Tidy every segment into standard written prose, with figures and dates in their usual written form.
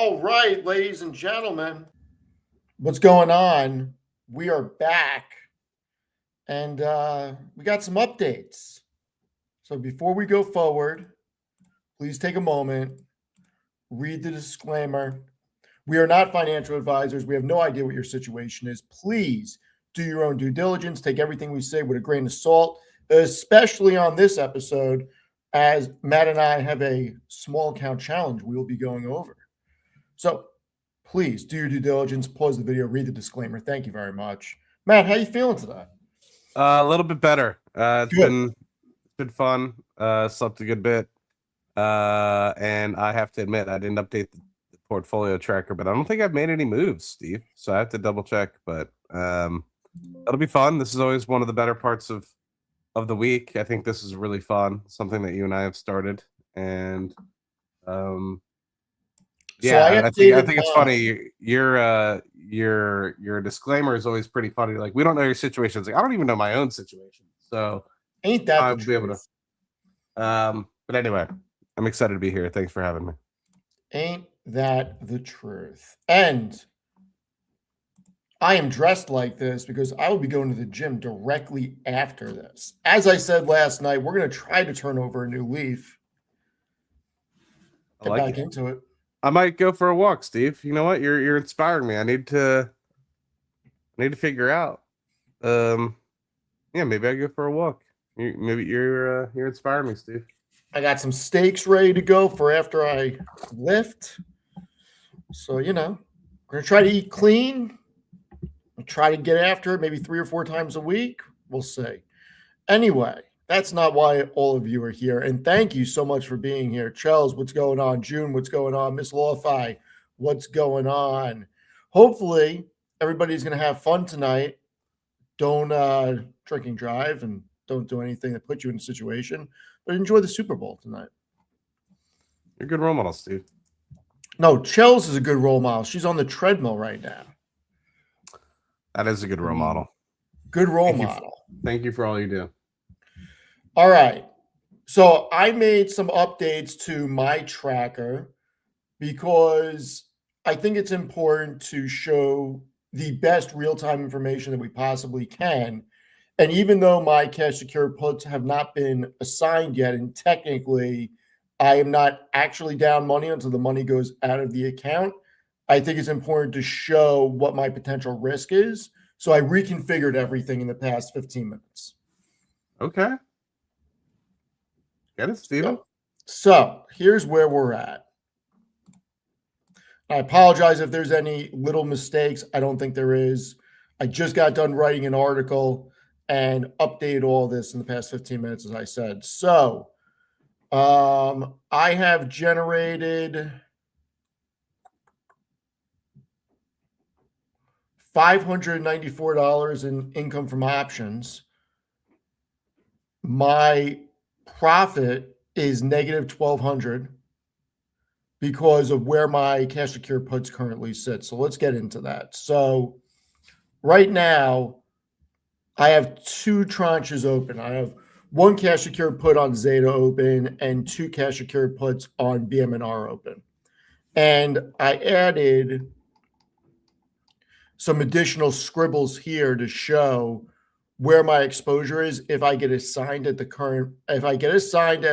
All right, ladies and gentlemen, what's going on? We are back and we got some updates. So before we go forward, please take a moment, read the disclaimer. We are not financial advisors. We have no idea what your situation is. Please do your own due diligence. Take everything we say with a grain of salt, especially on this episode, as Matt and I have a small account challenge we will be going over. So please do your due diligence, pause the video, read the disclaimer. Thank you very much. Matt, how you feeling today? A little bit better. It's Good. been fun. Slept a good bit. And I have to admit, I didn't update the portfolio tracker, but I don't think I've made any moves, Steve. So I have to double check. But it'll be fun. This is always one of the better parts of the week. I think this is really fun. Something that you and I have started, and yeah, I think it's funny. Your disclaimer is always pretty funny. Like, we don't know your situation. It's like, I don't even know my own situation. So ain't that I'll be able to. But anyway, I'm excited to be here. Thanks for having me. Ain't that the truth? And I am dressed like this because I will be going to the gym directly after this. As I said last night, we're going to try to turn over a new leaf. Get back into it. I might go for a walk, Steve. You know what? You're inspiring me. I need to figure out. Yeah, maybe I go for a walk. Maybe you're inspiring me, Steve. I got some steaks ready to go for after I lift. So, we're going to try to eat clean. We'll try to get after it maybe 3 or 4 times a week. We'll see. Anyway, that's not why all of you are here. And thank you so much for being here. Charles, what's going on? June, what's going on? Miss Lawfi, what's going on? Hopefully, everybody's going to have fun tonight. Don't drink and drive, and don't do anything that puts you in a situation. But enjoy the Super Bowl tonight. You're a good role model, Steve. No, Chels is a good role model. She's on the treadmill right now. That is a good role model. Good role model. Thank you for all you do. All right. So I made some updates to my tracker because I think it's important to show the best real-time information that we possibly can. And even though my cash secured puts have not been assigned yet, and technically I am not actually down money until the money goes out of the account, I think it's important to show what my potential risk is. So I reconfigured everything in the past 15 minutes. Okay. Get it, Steven? So here's where we're at. I apologize if there's any little mistakes. I don't think there is. I just got done writing an article and updated all this in the past 15 minutes, as I said. So I have generated $594 in income from options. My profit is negative $1,200 because of where my cash secured puts currently sit. So let's get into that. So right now, I have 2 tranches open. I have 1 cash secured put on Zeta open and 2 cash secured puts on BMNR open. And I added some additional scribbles here to show where my exposure is if I get assigned at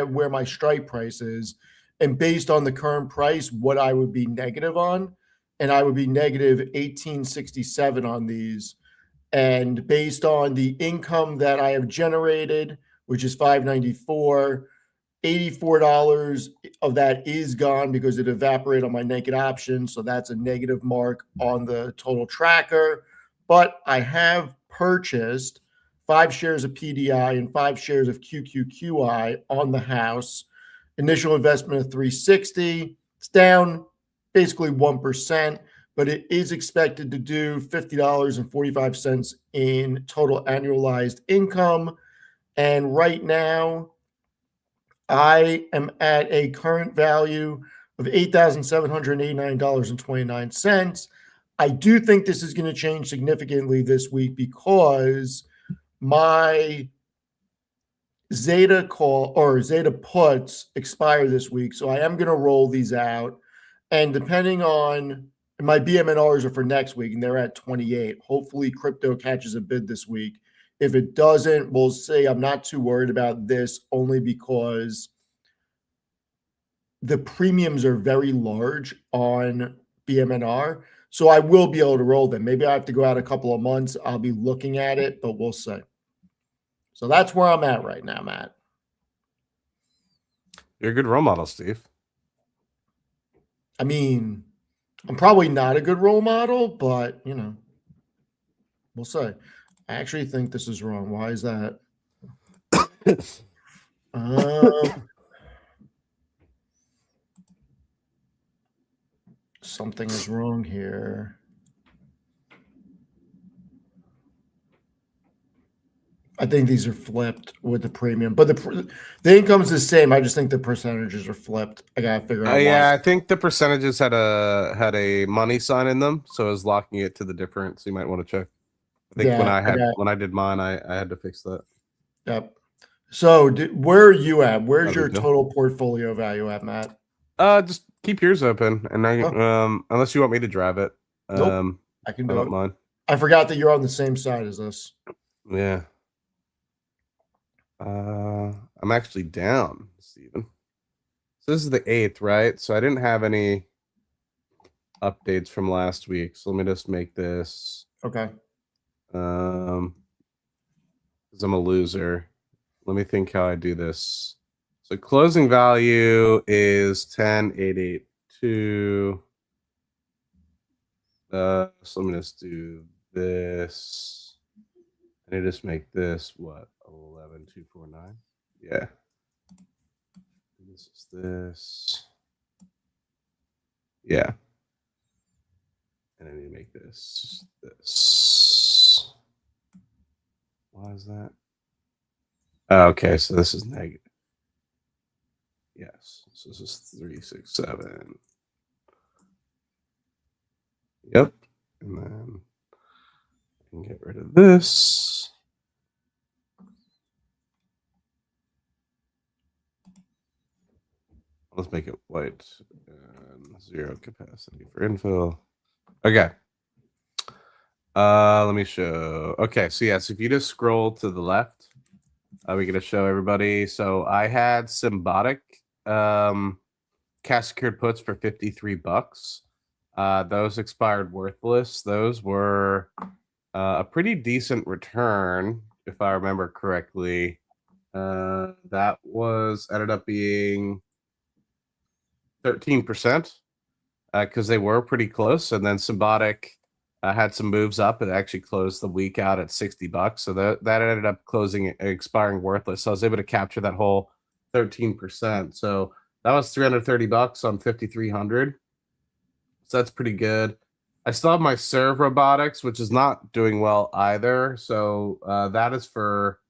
where my strike price is, and based on the current price, what I would be negative on. And I would be negative 1867 on these. And based on the income that I have generated, which is $594, $84 of that is gone because it evaporated on my naked option. So that's a negative mark on the total tracker. But I have purchased 5 shares of PDI and 5 shares of QQQI on the house. Initial investment of $360. It's down basically 1%, but it is expected to do $50.45 in total annualized income. And right now, I am at a current value of $8,789.29. I do think this is going to change significantly this week because my Zeta puts expire this week. So I am going to roll these out. And depending on my BMNRs are for next week, and they're at 28. Hopefully, crypto catches a bid this week. If it doesn't, we'll say I'm not too worried about this only because the premiums are very large on BMNR. So I will be able to roll them. Maybe I have to go out a couple of months. I'll be looking at it, but we'll see. So that's where I'm at right now, Matt. You're a good role model, Steve. I mean, I'm probably not a good role model, but we'll see. I actually think this is wrong. Why is that? Something is wrong here. I think these are flipped with the premium, but the income's the same. I just think the percentages are flipped. I gotta figure out why. Yeah, I think the percentages had a money sign in them, so I was locking it to the difference. You might want to check. I think when I did mine, I had to fix that. Yep. So where are you at? Where's No your big deal. total portfolio value at, Matt? Just keep yours open, and unless you want me to drive it, Nope. I can do I it. don't mind. I forgot that you're on the same side as this. Yeah. I'm actually down, Steven. So this is the 8th, right? So I didn't have any updates from last week. So let me just make this. Okay. Because I'm a loser. Let me think how I do this. So closing value is 10,882. So let me just do this. And I just make this what 11,249. Yeah. This is this. Yeah. And I need to make this. Why is that? Okay, so this is negative. Yes. So this is 367. Yep. And then I can get rid of this. Let's make it white and 0 capacity for infill. Okay. Let me show. Okay, so yes, if you just scroll to the left, we're gonna show everybody. So I had Symbiotic cash secured puts for $53. Those expired worthless. Those were a pretty decent return, if I remember correctly. That was ended up being 13%, because they were pretty close. And then Symbiotic had some moves up. It actually closed the week out at $60. So that ended up closing expiring worthless. So I was able to capture that whole 13%. So that was $330 on 5,300. So that's pretty good. I still have my Serve Robotics, which is not doing well either. So that is for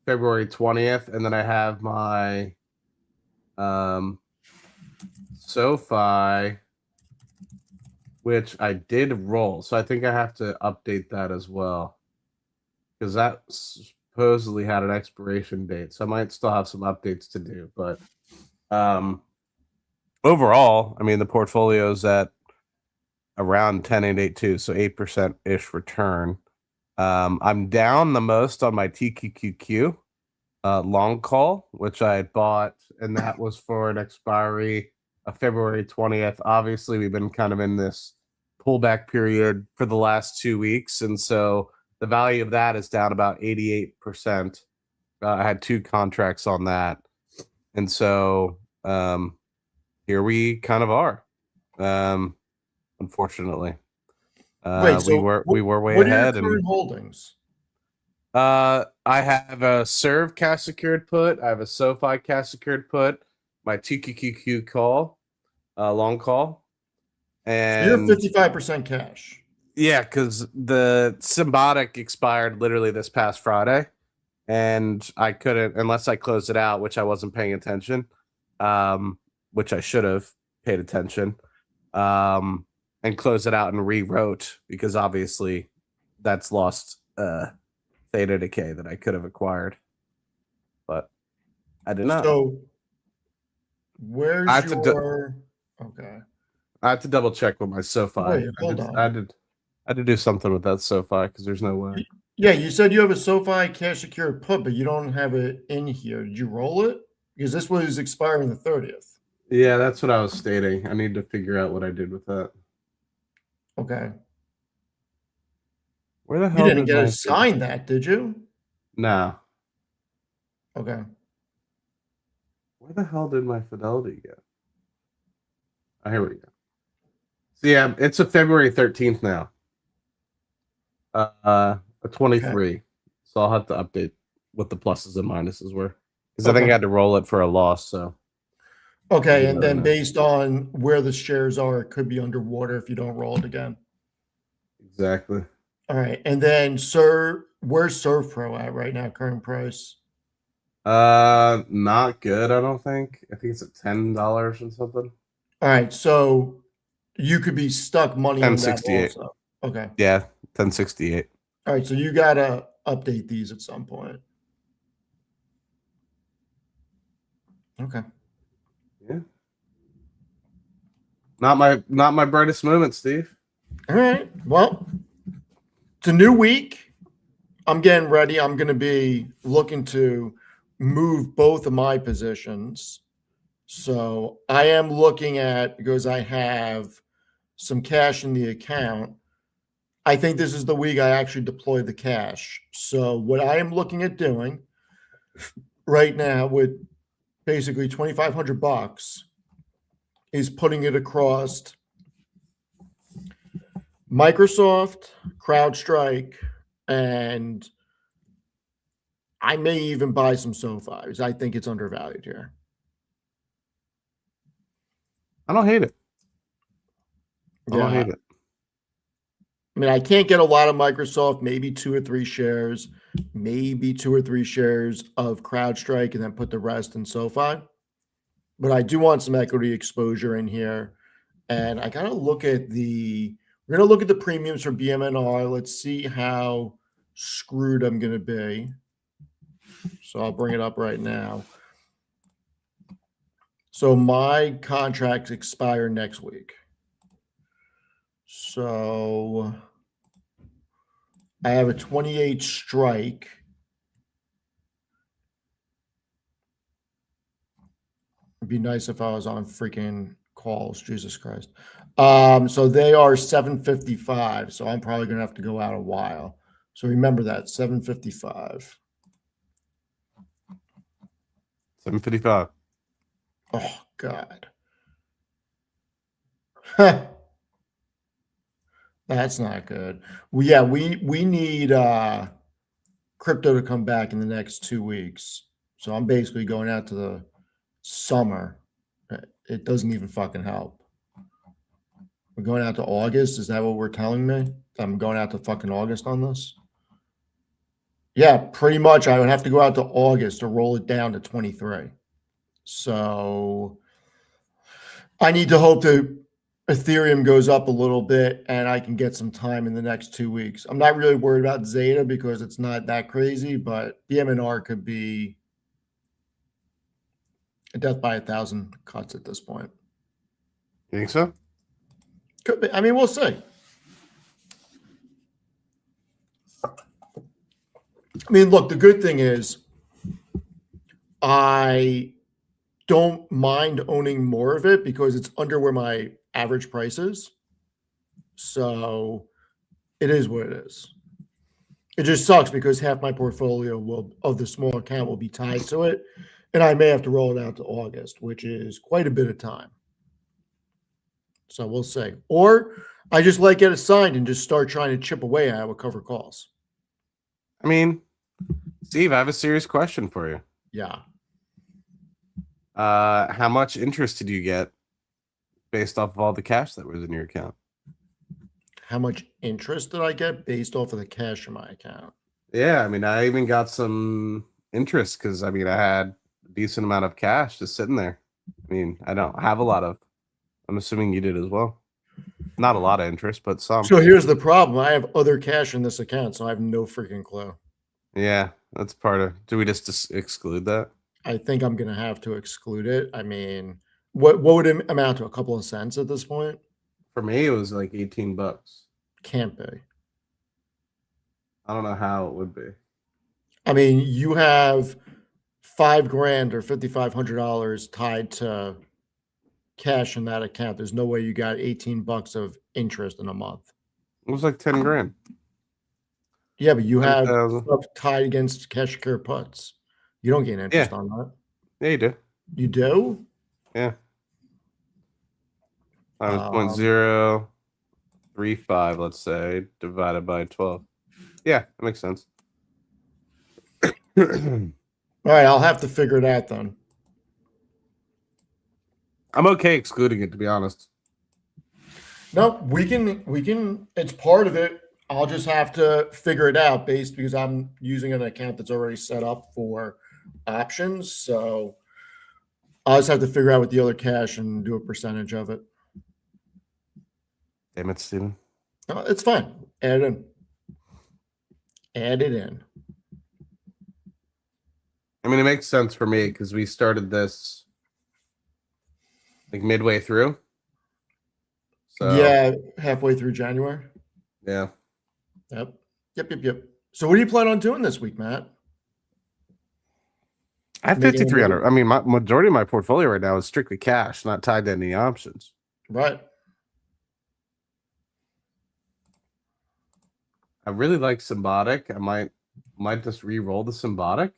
February 20th. And then I have my SoFi, which I did roll. So I think I have to update that as well, because that supposedly had an expiration date. So I might still have some updates to do. But overall, I mean, the portfolio's at around 10,882, so 8% ish return. I'm down the most on my TQQQ long call, which I had bought, and that was for an expiry of February 20th. Obviously, we've been kind of in this pullback period for the last 2 weeks, and so the value of that is down about 88%. I had 2 contracts on that, and so here we kind of are. Unfortunately, Wait, so we were way what are your ahead. current holdings? I have a Serve cash secured put. I have a SoFi cash secured put. My TQQQ call, long call, So you're and 55% cash. yeah, because the Symbiotic expired literally this past Friday, and I couldn't unless I closed it out, which I wasn't paying attention, which I should have paid attention, and close it out and rewrote, because obviously that's lost theta decay that I could have acquired, but I did not. So where's your okay? I have to double check with my SoFi. Wait, hold I on. did I had to do something with that SoFi because there's no way. Yeah, you said you have a SoFi cash secured put, but you don't have it in here. Did you roll it? Because this was expiring the 30th. Yeah, that's what I was stating. I need to figure out what I did with that. Okay. Where the You hell didn't did get my assigned that, did you? No. Okay. Where the hell did my Fidelity go? Oh, here we go. So yeah, it's a February 13th now. A Okay. 23. So I'll have to update what the pluses and minuses were. Because I think I Okay. had to roll it for a loss, so Okay. maybe And let them then know. based on where the shares are, it could be underwater if you don't roll it again. Exactly. All right. And then, sir, where's Serve Pro at right now, current price? Not good, I don't think. I think it's at $10 and something. All right. So you could be stuck money on that 1068. also. Okay. Yeah, 1068. All right. So you got to update these at some point. Okay. Yeah. Not my brightest moment, Steve. All right. Well, it's a new week. I'm getting ready. I'm going to be looking to move both of my positions. So I am looking at, because I have some cash in the account. I think this is the week I actually deploy the cash. So what I am looking at doing right now with basically 2,500 bucks is putting it across Microsoft, CrowdStrike, and I may even buy some SoFis. I think it's undervalued here. I don't hate it. I don't Yeah. hate it. I mean, I can't get a lot of Microsoft, maybe 2 or 3 shares, maybe 2 or 3 shares of CrowdStrike, and then put the rest in SoFi. But I do want some equity exposure in here. And I gotta look at we're gonna look at the premiums for BMNR. Let's see how screwed I'm gonna be. So I'll bring it up right now. So my contracts expire next week. So I have a 28 strike. It'd be nice if I was on freaking calls. Jesus Christ. So they are 755. So I'm probably gonna have to go out a while. So remember that 755. 755. Oh God. That's not good. Well, yeah, we need crypto to come back in the next 2 weeks. So I'm basically going out to the summer. It doesn't even fucking help. We're going out to August. Is that what we're telling me? I'm going out to fucking August on this? Yeah, pretty much. I would have to go out to August to roll it down to 23. So I need to hope that Ethereum goes up a little bit and I can get some time in the next 2 weeks. I'm not really worried about Zeta because it's not that crazy, but BMNR could be a death by 1,000 cuts at this point. You think so? Could be. I mean, we'll see. I mean, look, the good thing is I don't mind owning more of it because it's under where my average price is. So it is what it is. It just sucks because half my portfolio of the small account will be tied to it. And I may have to roll it out to August, which is quite a bit of time. So we'll see. Or I just let get assigned and just start trying to chip away at it with cover calls. I mean, Steve, I have a serious question for you. Yeah. How much interest did you get based off of all the cash that was in your account? How much interest did I get based off of the cash in my account? Yeah, I mean, I even got some interest because I mean, I had a decent amount of cash just sitting there. I mean, I don't have a lot of. I'm assuming you did as well. Not a lot of interest, but some. So here's the problem. I have other cash in this account, so I have no freaking clue. Yeah, that's part of. Do we just exclude that? I think I'm gonna have to exclude it. I mean, what would it amount to? A couple of cents at this point? For me, it was like $18. Can't be. I don't know how it would be. I mean, you have $5,000 or $5,500 tied to cash in that account. There's no way you got $18 of interest in a month. It was like 10 grand. Yeah, but you have 10,000. stuff tied against cash secure puts. You don't get interest Yeah. on that. Yeah, you do. You do? Yeah. Minus Um, 0.035, let's say, divided by 12. Yeah, that makes sense. all right, I'll have to figure it out then. I'm okay excluding it, to be honest. No, we can it's part of it. I'll just have to figure it out based because I'm using an account that's already set up for options. So I'll just have to figure out with the other cash and do a percentage of it. Damn it, Steven. It's fine. Add it in. Add it in. I mean, it makes sense for me because we started this like midway through. So Yeah, halfway through January. yeah. Yep. Yep. So what do you plan on doing this week, Matt? I have Making a 5,300. move? I mean, my majority of my portfolio right now is strictly cash, not tied to any options. Right. I really like Symbiotic. I might just re-roll the Symbiotic.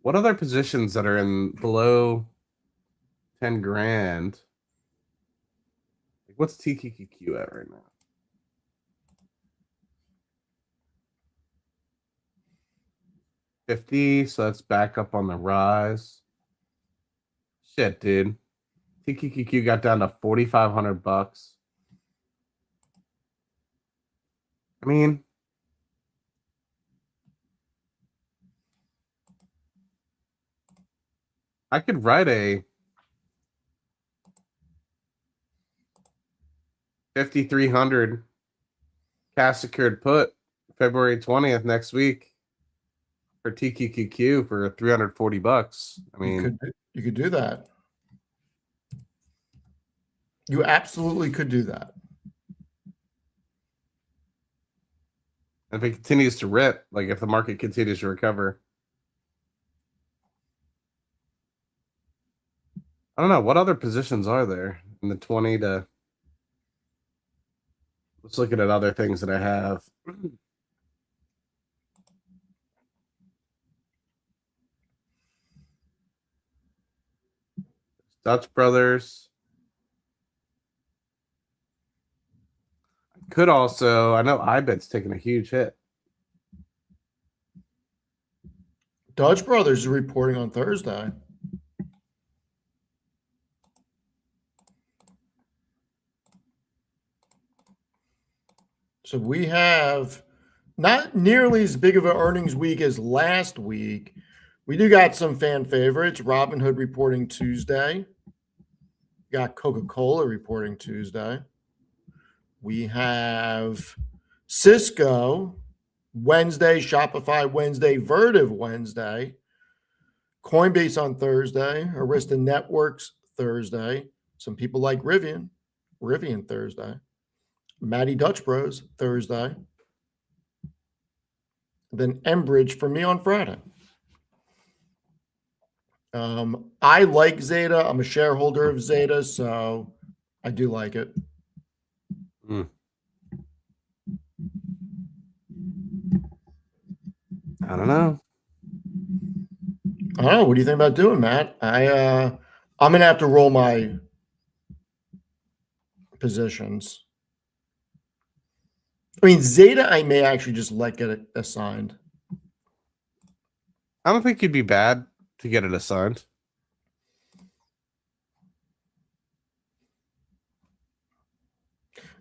What other positions that are in below 10 grand? Like, what's TQQQ at right now? 50, so that's back up on the rise. Shit, dude. TQQQ got down to $4,500. I mean, I could write a 5,300 cash secured put February 20th next week for TQQQ for $340. I mean, You could do that. You absolutely could do that. if it continues to rip, like if the market continues to recover, I don't know what other positions are there in the 20 to. Let's look at other things that I have. Dutch Brothers. Could also, I know iBet's taking a huge hit. Dutch Brothers is reporting on Thursday. So we have not nearly as big of an earnings week as last week. We do got some fan favorites. Robinhood reporting Tuesday. Got Coca-Cola reporting Tuesday. We have Cisco Wednesday, Shopify Wednesday, Vertiv Wednesday, Coinbase on Thursday, Arista Networks Thursday. Some people like Rivian Thursday. Matty Dutch Bros Thursday. Then Enbridge for me on Friday. I like Zeta. I'm a shareholder of Zeta, so I do like it. I don't know. I don't know. What do you think about doing, Matt? I'm gonna have to roll my positions. I mean, Zeta, I may actually just let get it assigned. I don't think you'd be bad to get it assigned.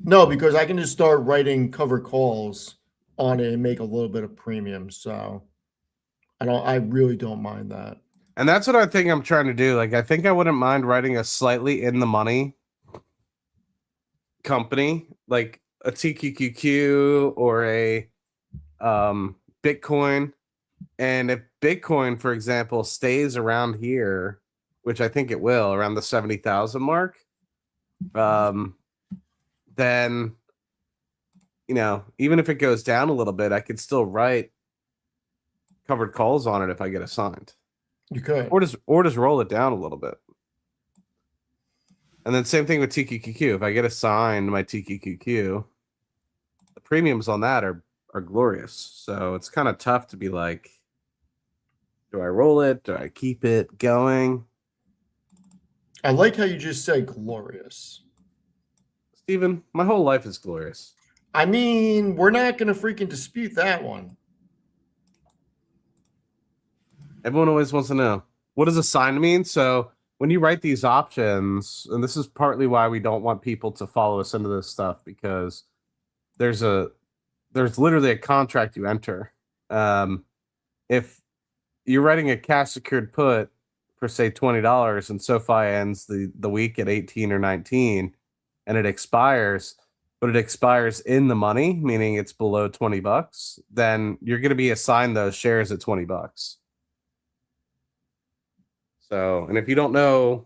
No, because I can just start writing cover calls on it and make a little bit of premium. So I really don't mind that. And that's what I think I'm trying to do. Like, I think I wouldn't mind writing a slightly in the money company, like a TQQQ or a Bitcoin. And if Bitcoin, for example, stays around here which I think it will, around the 70,000 mark, then even if it goes down a little bit, I could still write covered calls on it if I get assigned, You could. or just roll it down a little bit. And then same thing with TQQQ. If I get assigned my TQQQ, the premiums on that are glorious. So it's kind of tough to be like, do I roll it? Do I keep it going? I like how you just said glorious. Steven, my whole life is glorious. I mean, we're not going to freaking dispute that one. Everyone always wants to know, what does assigned mean? So when you write these options, and this is partly why we don't want people to follow us into this stuff, because there's literally a contract you enter. If you're writing a cash secured put for say $20 and SoFi ends the week at 18 or 19 and it expires, but it expires in the money, meaning it's below $20, then you're going to be assigned those shares at $20. So, and if you don't know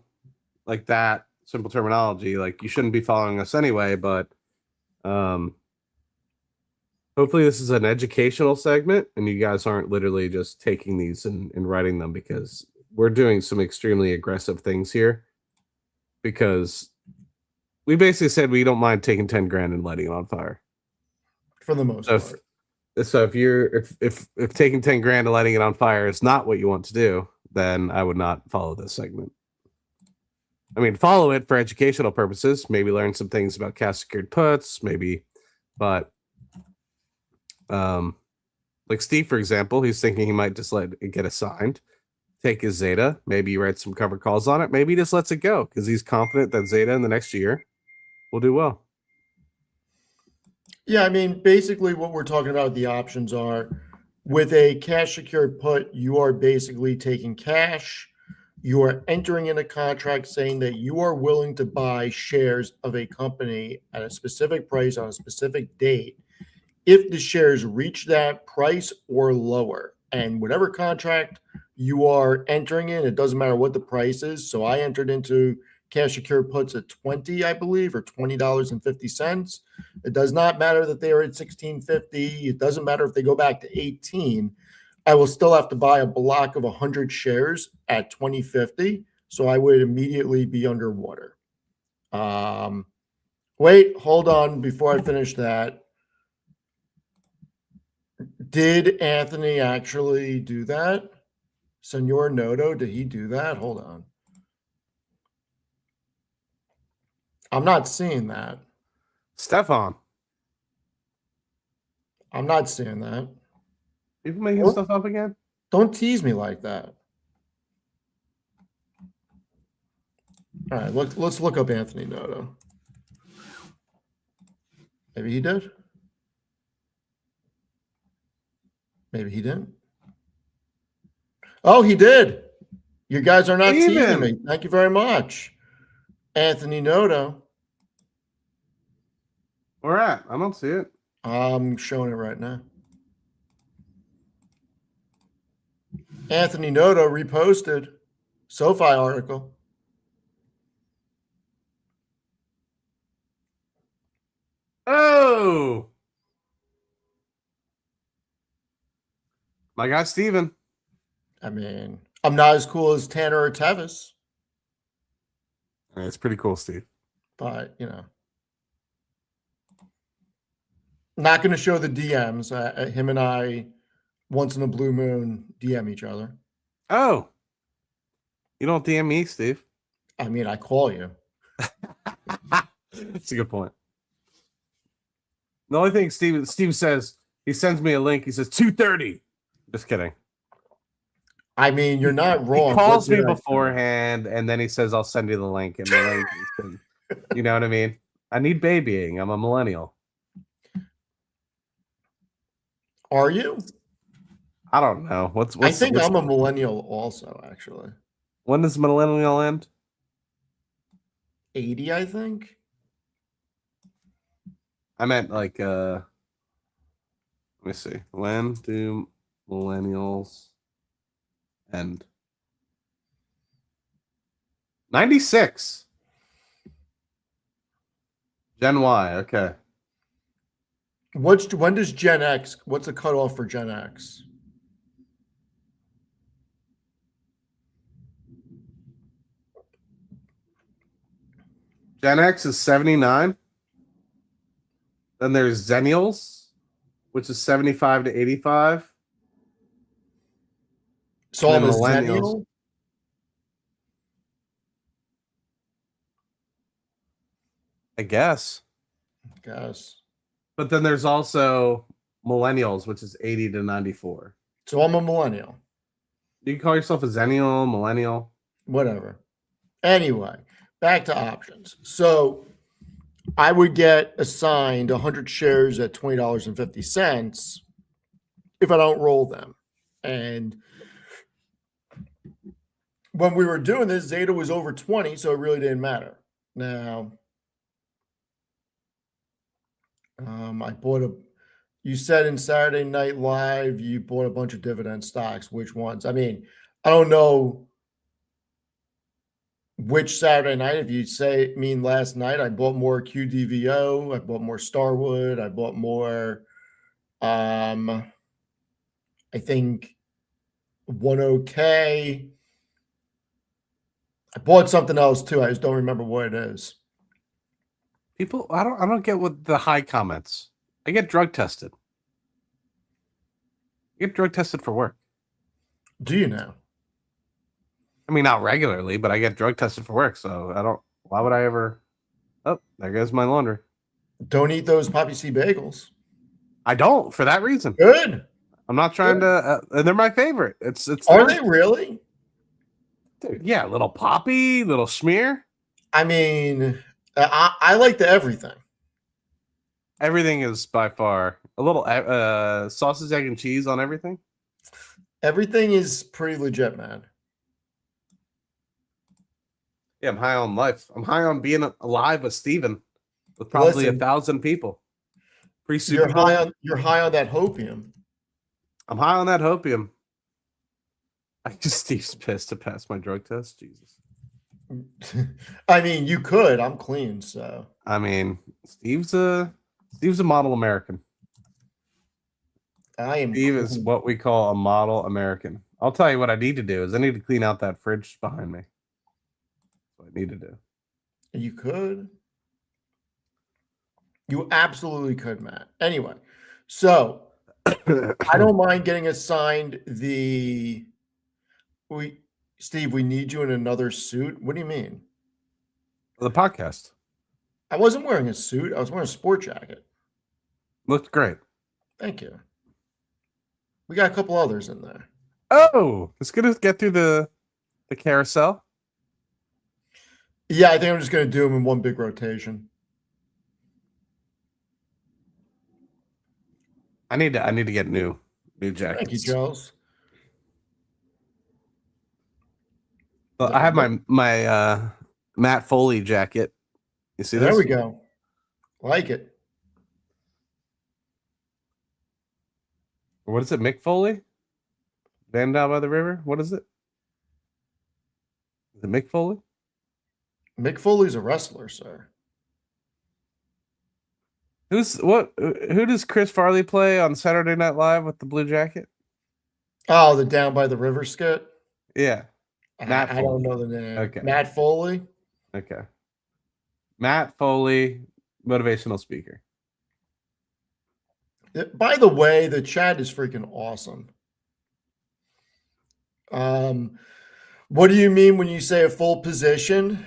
like that simple terminology, like you shouldn't be following us anyway, but hopefully this is an educational segment and you guys aren't literally just taking these and writing them, because we're doing some extremely aggressive things here, because we basically said we don't mind taking 10 grand and lighting it on fire. For the most part. So if taking 10 grand and lighting it on fire is not what you want to do, then I would not follow this segment. I mean, follow it for educational purposes, maybe learn some things about cash secured puts, maybe, but like Steve, for example, he's thinking he might just let it get assigned, take his Zeta, maybe he writes some cover calls on it, maybe he just lets it go because he's confident that Zeta in the next year will do well. Yeah, I mean, basically what we're talking about with the options are, with a cash secured put, you are basically taking cash. You are entering in a contract saying that you are willing to buy shares of a company at a specific price on a specific date if the shares reach that price or lower. And whatever contract you are entering in, it doesn't matter what the price is. So I entered into cash secured puts at 20, I believe, or $20.50. It does not matter that they are at 16.50. It doesn't matter if they go back to 18. I will still have to buy a block of 100 shares at 20.50. So I would immediately be underwater. Wait, hold on before I finish that. Did Anthony actually do that? Senor Noto, did he do that? Hold on. I'm not seeing that. Stefan, I'm not seeing that. people making stuff up again? Don't tease me like that. All right, let's look up Anthony Noto. Maybe he did. Maybe he didn't. Oh, he did. You guys are not teasing me. Thank you very much. Anthony Noto. Where at? I don't see it. I'm showing it right now. Anthony Noto reposted SoFi article. Oh, my guy Steven. I mean, I'm not as cool as Tanner or Tevis, It's pretty cool, Steve. but not going to show the DMs. Him and I, once in a blue moon, DM each other. Oh, you don't DM me, Steve. I mean, I call you. That's a good point. The only thing Steve says, he sends me a link. He says 2:30. Just kidding. I mean, you're not wrong. He calls me beforehand, and then he says, "I'll send you the link." And the link, you know what I mean? I need babying. I'm a millennial. Are you? I don't know. I think I'm a millennial also, actually. When does millennial end? 80, I think. I meant like let me see. When do millennials end? 96. Gen Y. Okay. When does Gen X? What's the cutoff for Gen X? Gen X is 79. Then there's Zennials, which is 75 to 85. So And I'm then a millennials. Zennial. I guess. Guess. But then there's also millennials, which is 80 to 94. So I'm a millennial. You can call yourself a Zennial, millennial. Whatever. Anyway, back to options. So I would get assigned 100 shares at $20.50 if I don't roll them. And when we were doing this, Zeta was over 20, so it really didn't matter. Now, I bought you said in Saturday Night Live, you bought a bunch of dividend stocks. Which ones? I mean, I don't know which Saturday night. If you mean last night, I bought more QDVO, I bought more Starwood, I bought more, I think 10K. I bought something else too. I just don't remember what it is. People, I don't get what the high comments. I get drug tested. I get drug tested for work. Do you know? I mean, not regularly, but I get drug tested for work. So I don't. Why would I ever? Oh, there goes my laundry. Don't eat those Poppy C bagels. I don't for that reason. Good. I'm not trying to. And they're my favorite. It's. Are they really? Dude, yeah, little poppy, little smear. I mean, I like the everything. Everything is by far a little sausage, egg, and cheese on everything. Everything is pretty legit, man. Yeah, I'm high on life. I'm high on being alive with Steven, with probably 1,000 people. You're high on that hopium. I'm high on that hopium. Steve's pissed to pass my drug test. Jesus. I mean, you could. I'm clean, so. I mean, Steve's a model American. Steve is what we call a model American. I'll tell you what I need to do is I need to clean out that fridge behind me. That's what I need to do. You could. You absolutely could, Matt. Anyway, so I don't mind getting assigned Steve, we need you in another suit. What do you mean? The podcast. I wasn't wearing a suit. I was wearing a sport jacket. Looked great. Thank you. We got a couple others in there. Oh, it's gonna get through the carousel. Yeah, I think I'm just gonna do them in one big rotation. I need to get new jackets. Thank you, Charles. Well, I have my Matt Foley jacket. You see this? There we go. Like it. What is it, Mick Foley? Down by the river? What is it? Is it Mick Foley? Mick Foley's a wrestler, sir. Who does Chris Farley play on Saturday Night Live with the blue jacket? Oh, the Down by the River skit? Yeah. I don't know the name. Okay. Matt Foley? Okay. Matt Foley, motivational speaker. By the way, the chat is freaking awesome. What do you mean when you say a full position?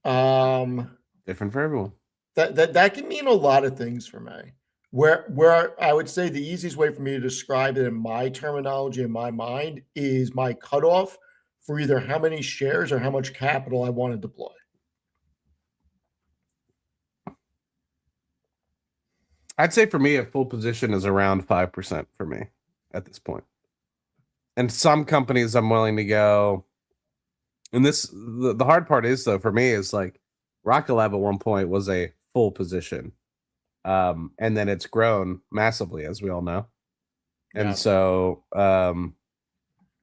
Different for everyone. That can mean a lot of things for me. Where I would say the easiest way for me to describe it in my terminology, in my mind, is my cutoff for either how many shares or how much capital I want to deploy. I'd say for me, a full position is around 5% for me at this point. And some companies I'm willing to go. And the hard part is though, for me is like Rocket Lab at one point was a full position. And then it's grown massively, as we all know. And so I'm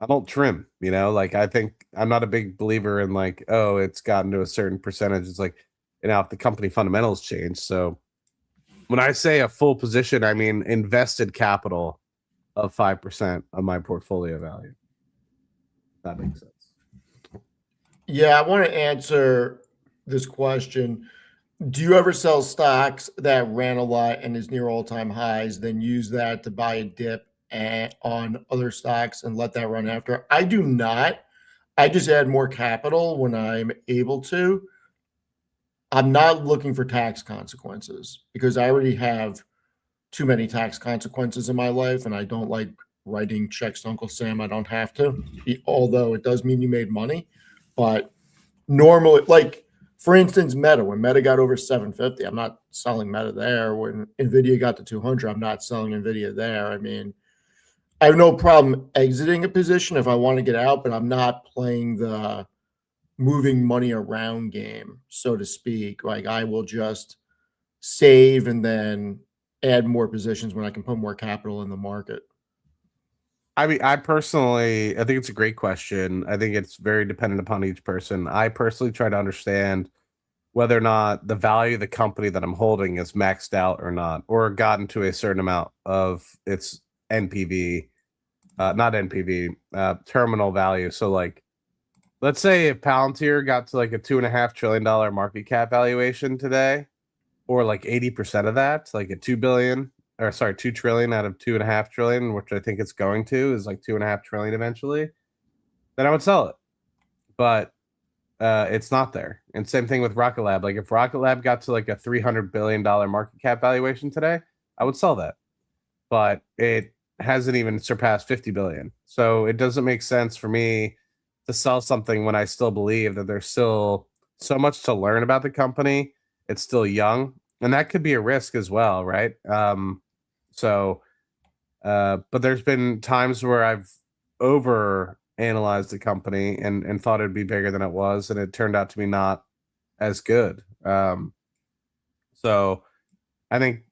I don't trim, like I think I'm not a big believer in like, oh, it's gotten to a certain percentage. It's like, if the company fundamentals change. So when I say a full position, I mean invested capital of 5% of my portfolio value. That makes sense. Yeah, I want to answer this question. Do you ever sell stocks that ran a lot and is near all-time highs, then use that to buy a dip on other stocks and let that run after? I do not. I just add more capital when I'm able to. I'm not looking for tax consequences because I already have too many tax consequences in my life, and I don't like writing checks to Uncle Sam. I don't have to, although it does mean you made money. But normally, like for instance, Meta, when Meta got over 750, I'm not selling Meta there. When Nvidia got to 200, I'm not selling Nvidia there. I mean, I have no problem exiting a position if I want to get out, but I'm not playing the moving money around game, so to speak. Like I will just save and then add more positions when I can put more capital in the market. I mean, I think it's a great question. I think it's very dependent upon each person. I personally try to understand whether or not the value of the company that I'm holding is maxed out or not, or gotten to a certain amount of its NPV, not NPV, terminal value. So, like, let's say if Palantir got to like a $2.5 trillion market cap valuation today, or like 80% of that, like a 2 billion, or sorry, 2 trillion out of 2.5 trillion, which I think it's going to is like 2.5 trillion eventually, then I would sell it. But it's not there. And same thing with Rocket Lab. Like if Rocket Lab got to like a $300 billion market cap valuation today, I would sell that. But it hasn't even surpassed 50 billion. So it doesn't make sense for me to sell something when I still believe that there's still so much to learn about the company. It's still young, and that could be a risk as well, right? So but there's been times where I've over analyzed the company and thought it'd be bigger than it was, and it turned out to be not as good. So I think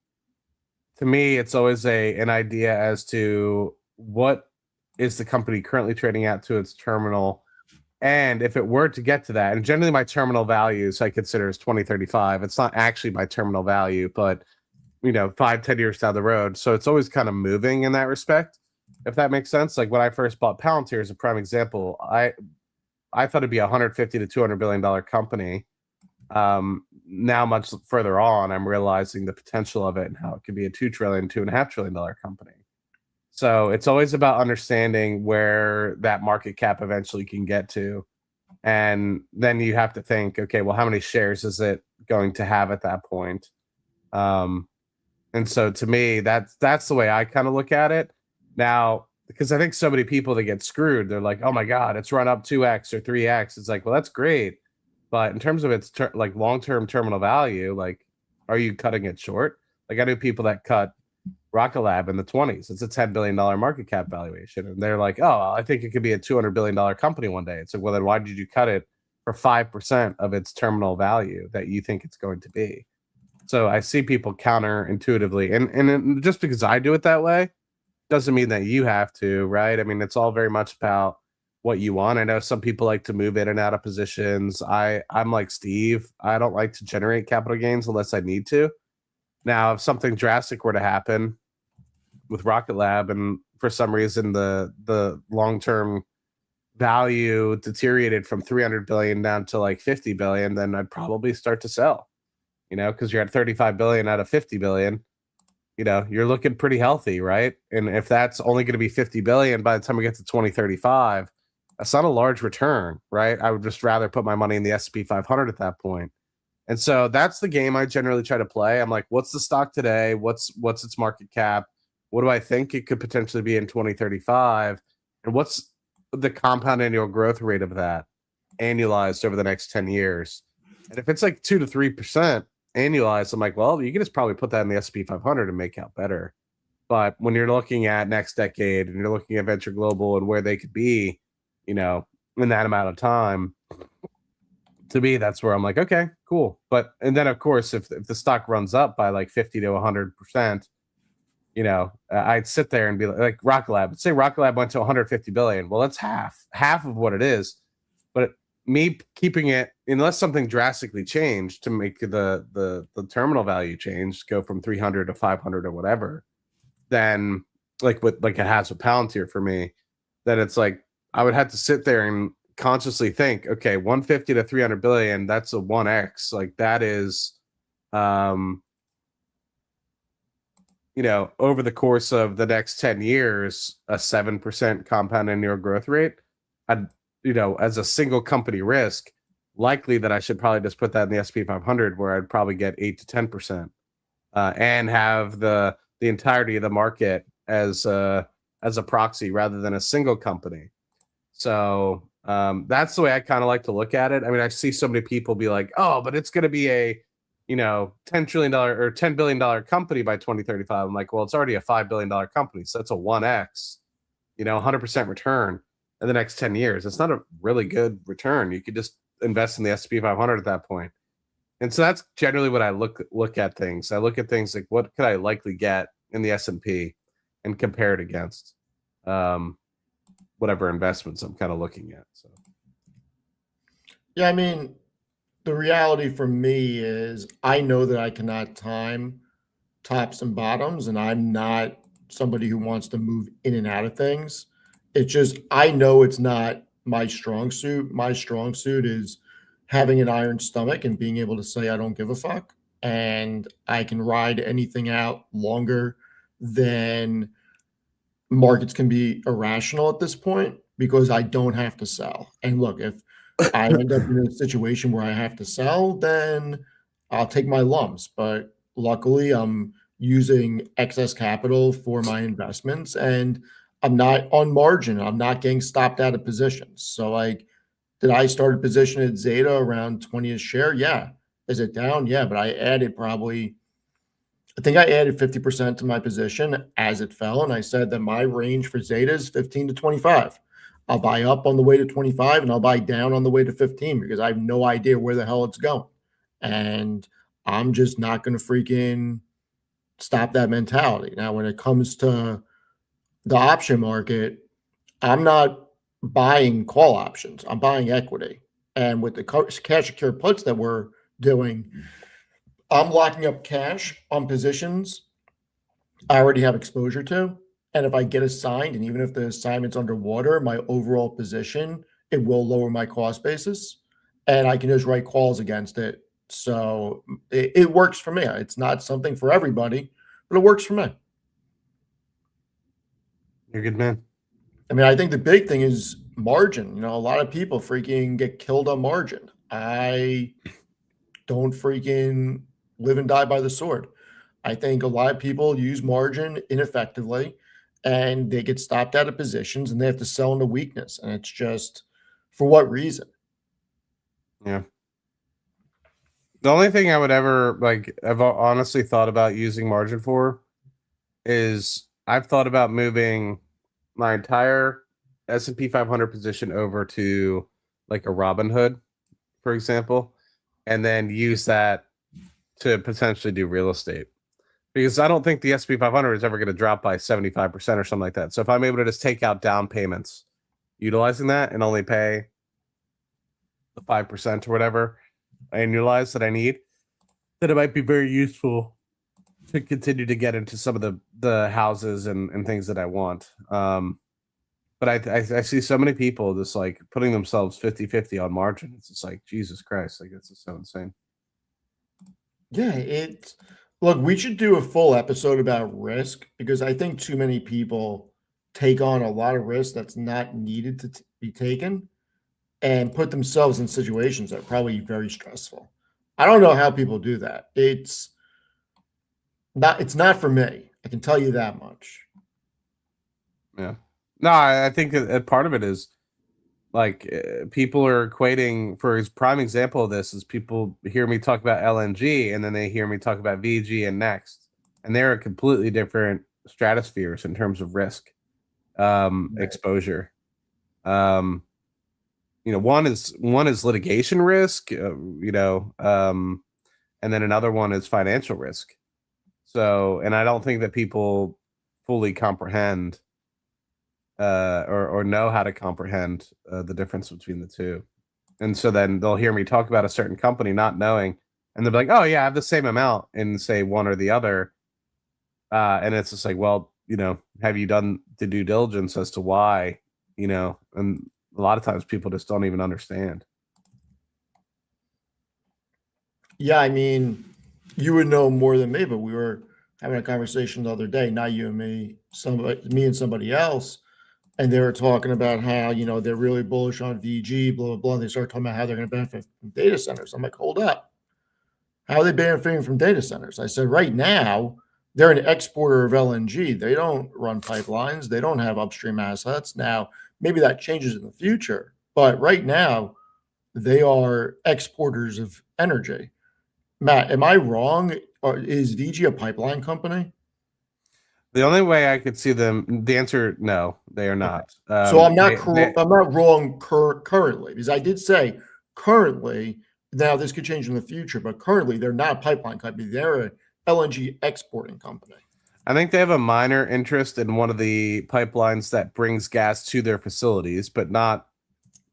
to me, it's always an idea as to what is the company currently trading at to its terminal. And if it were to get to that, and generally my terminal values I consider is 2035. It's not actually my terminal value, but 5-10 years down the road. So it's always kind of moving in that respect, if that makes sense. Like when I first bought Palantir as a prime example, I thought it'd be a 150 to $200 billion company. Now much further on, I'm realizing the potential of it and how it could be a 2 trillion, $2.5 trillion company. So it's always about understanding where that market cap eventually can get to. And then you have to think, okay, well, how many shares is it going to have at that point? And so to me, that's the way I kind of look at it. Now, because I think so many people that get screwed, they're like, oh my God, it's run up 2x or 3x. It's like, well, that's great. But in terms of its like long-term terminal value, like, are you cutting it short? Like I knew people that cut Rocket Lab in the 20s. It's a $10 billion market cap valuation. And they're like, oh, I think it could be a $200 billion company one day. It's like, well, then why did you cut it for 5% of its terminal value that you think it's going to be? So I see people counterintuitively. And just because I do it that way doesn't mean that you have to, right? I mean, it's all very much about what you want. I know some people like to move in and out of positions. I'm like Steve. I don't like to generate capital gains unless I need to. Now, if something drastic were to happen with Rocket Lab and for some reason the long-term value deteriorated from 300 billion down to like 50 billion, then I'd probably start to sell, because you're at 35 billion out of 50 billion. You're looking pretty healthy, right? And if that's only going to be 50 billion by the time we get to 2035, that's not a large return, right? I would just rather put my money in the S&P 500 at that point. And so that's the game I generally try to play. I'm like, what's the stock today? What's its market cap? What do I think it could potentially be in 2035? And what's the compound annual growth rate of that annualized over the next 10 years? And if it's like 2 to 3% annualized, I'm like, well, you can just probably put that in the S&P 500 and make out better. But when you're looking at next decade and you're looking at Venture Global and where they could be, in that amount of time, to me, that's where I'm like, okay, cool. And then of course, if the stock runs up by like 50 to 100%, I'd sit there and be like Rocket Lab. Say Rocket Lab went to 150 billion. Well, that's half of what it is. But me keeping it, unless something drastically changed to make the terminal value change, go from 300 to 500 or whatever, then like it has with Palantir for me, then it's like I would have to sit there and consciously think, okay, 150 to 300 billion, that's a 1x. Like that is um over the course of the next 10 years, a 7% compound annual growth rate. I'd, as a single company risk, likely that I should probably just put that in the SP 500 where I'd probably get 8 to 10%, and have the entirety of the market as a proxy rather than a single company. So that's the way I kind of like to look at it. I mean, I see so many people be like, oh, but it's going to be a $10 trillion or $10 billion company by 2035. I'm like, well, it's already a $5 billion company. So that's a 1x, 100% return in the next 10 years. It's not a really good return. You could just invest in the S&P 500 at that point. And so that's generally what I look at things. I look at things like what could I likely get in the S&P and compare it against whatever investments I'm kind of looking at. So Yeah, I mean, the reality for me is I know that I cannot time tops and bottoms, and I'm not somebody who wants to move in and out of things. It's just I know it's not my strong suit. My strong suit is having an iron stomach and being able to say I don't give a fuck, and I can ride anything out longer than markets can be irrational at this point because I don't have to sell. And look, if I end up in a situation where I have to sell, then I'll take my lumps. But luckily, I'm using excess capital for my investments and I'm not on margin. I'm not getting stopped out of positions. So, like, did I start a position at Zeta around 20 a share? Yeah. Is it down? Yeah. But I added probably I think I added 50% to my position as it fell, and I said that my range for Zeta is 15 to 25. I'll buy up on the way to 25 and I'll buy down on the way to 15 because I have no idea where the hell it's going. And I'm just not going to freaking stop that mentality. Now, when it comes to the option market, I'm not buying call options, I'm buying equity. And with the cash secure puts that we're doing, I'm locking up cash on positions I already have exposure to. And if I get assigned, and even if the assignment's underwater, my overall position, it will lower my cost basis. And I can just write calls against it. So it works for me. It's not something for everybody, but it works for me. you're a good man. I mean, I think the big thing is margin. A lot of people freaking get killed on margin. I don't freaking live and die by the sword. I think a lot of people use margin ineffectively and they get stopped out of positions and they have to sell into weakness. And it's just for what reason? Yeah. The only thing I would ever I've honestly thought about using margin for is I've thought about moving my entire S&P 500 position over to like a Robinhood, for example, and then use that to potentially do real estate. Because I don't think the S&P 500 is ever going to drop by 75% or something like that. So if I'm able to just take out down payments utilizing that and only pay the 5% or whatever annualized that I need, then it might be very useful to continue to get into some of the houses and things that I want. But I see so many people just like putting themselves 50-50 on margin. It's just like, Jesus Christ, like it's just so insane. Yeah, look, we should do a full episode about risk because I think too many people take on a lot of risk that's not needed to be taken and put themselves in situations that are probably very stressful. I don't know how people do that. It's not for me. I can tell you that much. Yeah. No, I think a part of it is like people are equating. For his prime example of this is people hear me talk about LNG and then they hear me talk about VG and Next, and they're completely different stratospheres in terms of risk Right. exposure. One is litigation risk, and then another one is financial risk. So, and I don't think that people fully comprehend or know how to comprehend the difference between the two. And so then they'll hear me talk about a certain company not knowing, and they'll be like, "Oh yeah, I have the same amount in say one or the other." And it's just like, well, have you done the due diligence as to why? And a lot of times people just don't even understand. Yeah, I mean, you would know more than me, but we were having a conversation the other day, not you and me, me and somebody else, and they were talking about how, they're really bullish on VG, blah, blah, blah. And they started talking about how they're going to benefit from data centers. I'm like, hold up. How are they benefiting from data centers? I said, right now, they're an exporter of LNG. They don't run pipelines. They don't have upstream assets. Now, maybe that changes in the future, but right now, they are exporters of energy. Matt, am I wrong? Or is VG a pipeline company? The only way I could see them, the answer, no, they are Okay. not. So I'm not They I'm not wrong currently, because I did say currently. Now this could change in the future, but currently they're not a pipeline company. They're a LNG exporting company. I think they have a minor interest in one of the pipelines that brings gas to their facilities, but not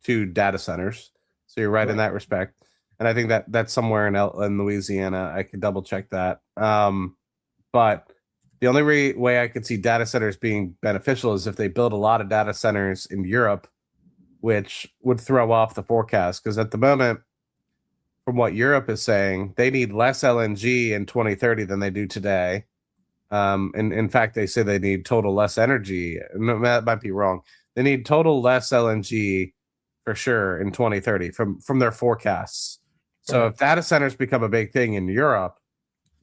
to data centers. So you're right in Right. that respect. And I think that that's somewhere in Louisiana. I could double check that. But the only way I could see data centers being beneficial is if they build a lot of data centers in Europe, which would throw off the forecast. Because at the moment, from what Europe is saying, they need less LNG in 2030 than they do today. And in fact, they say they need total less energy. No, that might be wrong. They need total less LNG for sure in 2030 from their forecasts. So Right. if data centers become a big thing in Europe,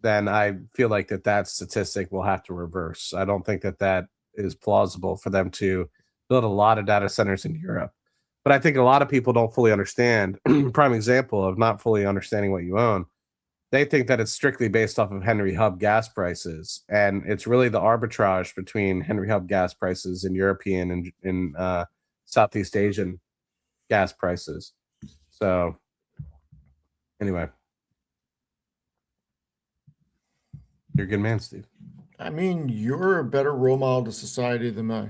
then I feel like that statistic will have to reverse. I don't think that is plausible for them to build a lot of data centers in Europe. But I think a lot of people don't fully understand. Prime example of not fully understanding what you own. They think that it's strictly based off of Henry Hub gas prices, and it's really the arbitrage between Henry Hub gas prices and European and in Southeast Asian gas prices. So anyway, you're a good man, Steve. I mean, you're a better role model to society than I.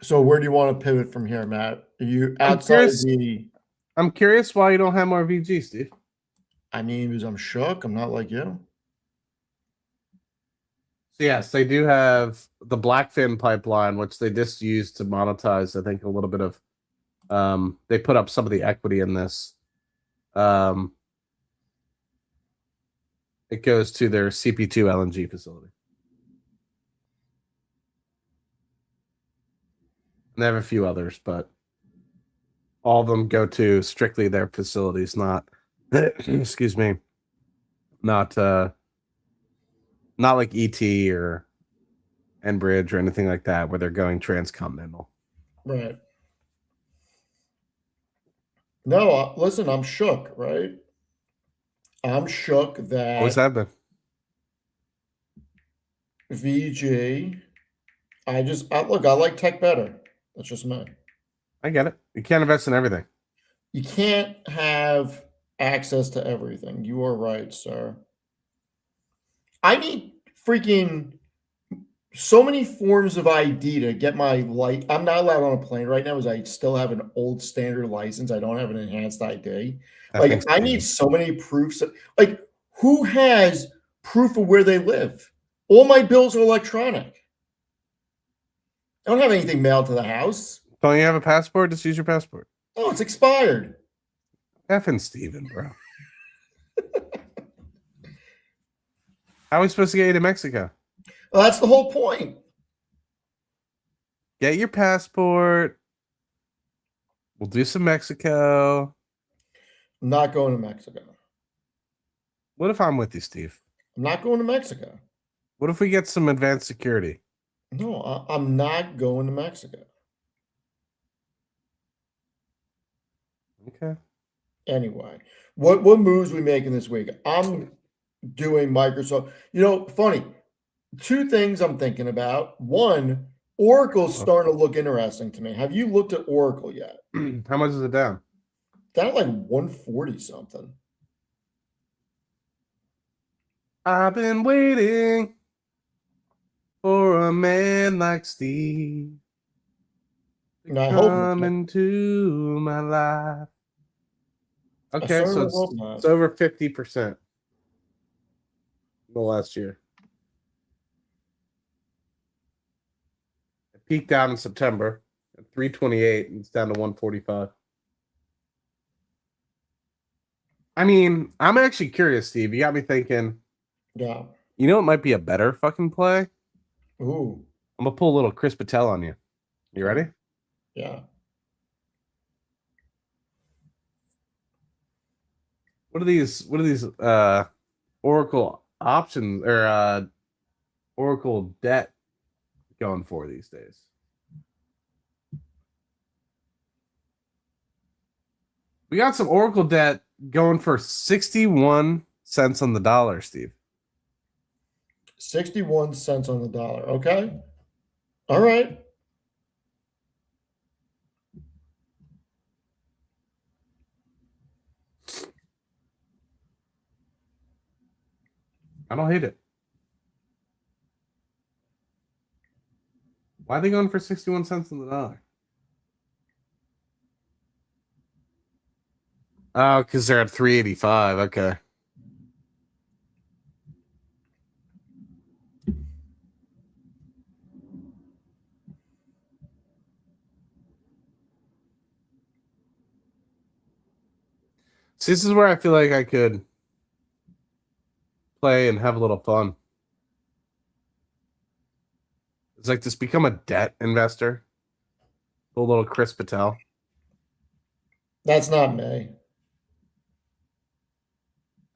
So where do you want to pivot from here, Matt? Are you I'm outside of curious. the? I'm curious why you don't have more VG, Steve. I mean, because I'm shook. I'm not like you. So yes, they do have the Blackfin pipeline, which they just used to monetize. I think a little bit of. They put up some of the equity in this. Um, it goes to their CP2 LNG facility. And they have a few others, but all of them go to strictly their facilities, not excuse me, not not like ET or Enbridge or anything like that, where they're going transcontinental. Right. No, listen, I'm shook, right? I'm shook Always that have been. VG. Look, I like tech better. That's just me. I get it. You can't invest in everything. You can't have access to everything. You are right, sir. I need freaking so many forms of ID to get my light. I'm not allowed on a plane right now, as I still have an old standard license. I don't have an enhanced ID. I Like think I need so many proofs. Like who has proof of where they live? All my bills are electronic. I don't have anything mailed to the house. Don't you have a passport? Just use your passport. Oh, it's expired. Effing Steven, bro. How are we supposed to get you to Mexico? Well, that's the whole point. Get your passport. We'll do some Mexico. I'm not going to Mexico. What if I'm with you, Steve? I'm not going to Mexico. What if we get some advanced security? No, I'm not going to Mexico. Okay. Anyway, what moves we making this week? I'm doing Microsoft. Funny. Two things I'm thinking about. One, Oracle's starting to look interesting to me. Have you looked at Oracle yet? How much is it down? Down at like 140 something. I've been waiting for a man like Steve to No, I hope come not. into my life. I Okay, so certainly hope it's not. over 50% in the last year. It peaked out in September at 328 and it's down to 145. I mean, I'm actually curious, Steve. You got me thinking, Yeah. you know, it might be a better fucking play. Ooh. I'm gonna pull a little Chris Patel on you. You Okay. ready? Yeah. What are these Oracle options or Oracle debt going for these days? We got some Oracle debt going for 61 cents on the dollar, Steve. 61 cents on the dollar. Okay. All right. I don't hate it. Why are they going for 61 cents on the dollar? Oh, because they're at 385. Okay. See, this is where I feel like I could play and have a little fun. It's like just become a debt investor. A little Chris Patel. That's not me.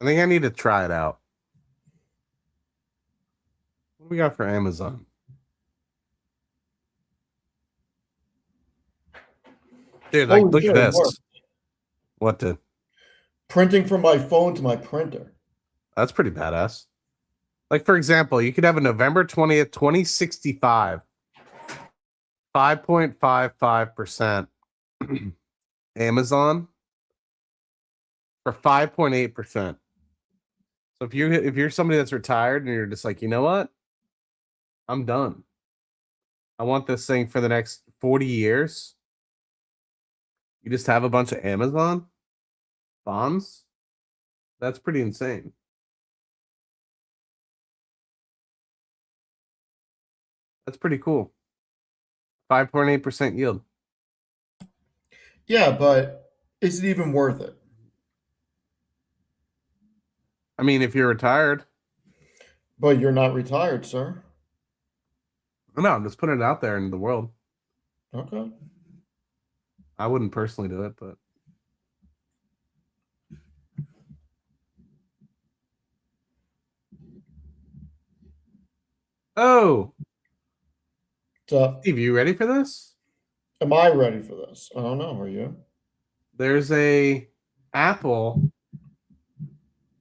I think I need to try it out. What do we got for Amazon? Dude, like, Holy look shit, at it worked. this. What did? Printing from my phone to my printer. That's pretty badass. Like, for example, you could have a November 20th, 2065, 5.55% Amazon for 5.8%. So if you're somebody that's retired and you're just like, you know what? I'm done. I want this thing for the next 40 years. You just have a bunch of Amazon bonds. That's pretty insane. That's pretty cool. 5.8% yield. Yeah, but is it even worth it? I mean, if you're retired, But you're not retired, sir. no, I'm just putting it out there in the world. Okay. I wouldn't personally do it, but oh, So, Steve, you ready for this? am I ready for this? I don't know. Are you? There's a Apple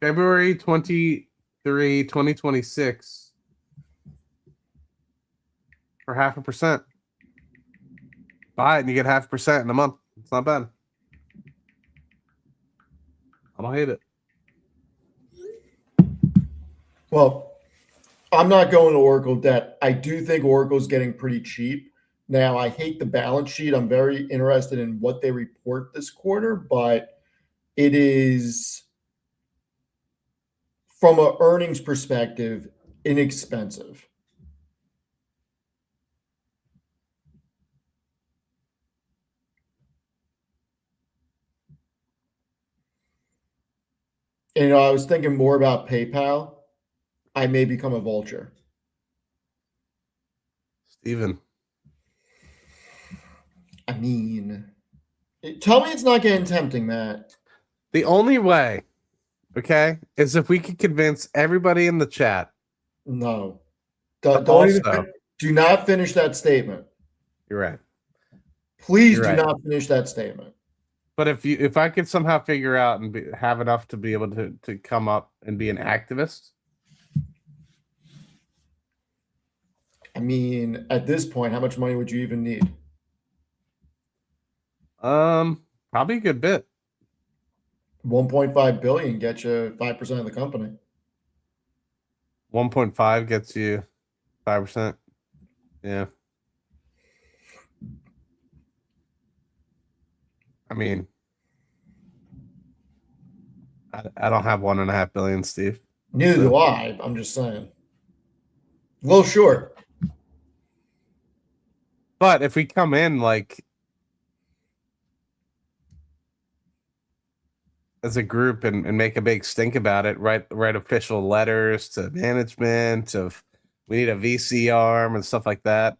February 23, 2026 for 0.5%. Buy it and you get 0.5% in a month. It's not bad. I don't hate it. Well, I'm not going to Oracle debt. I do think Oracle's getting pretty cheap. Now, I hate the balance sheet. I'm very interested in what they report this quarter, but it is, from an earnings perspective, inexpensive. And, I was thinking more about PayPal. I may become a vulture. Steven. I mean, tell me it's not getting tempting, Matt. The only way, okay, is if we could convince everybody in the chat. No. To Don't even, also, do not finish that statement. you're right. Please You're do right. not finish that statement. But if I could somehow figure out and have enough to be able to come up and be an activist, I mean, at this point, how much money would you even need? probably a good bit. 1.5 billion gets you 5% of the company. 1.5 gets you 5%. Yeah. I mean, I don't have 1.5 billion, Steve. Neither So, do I. I'm just saying. A little short. but if we come in like as a group and make a big stink about it, write official letters to management of we need a VC arm and stuff like that,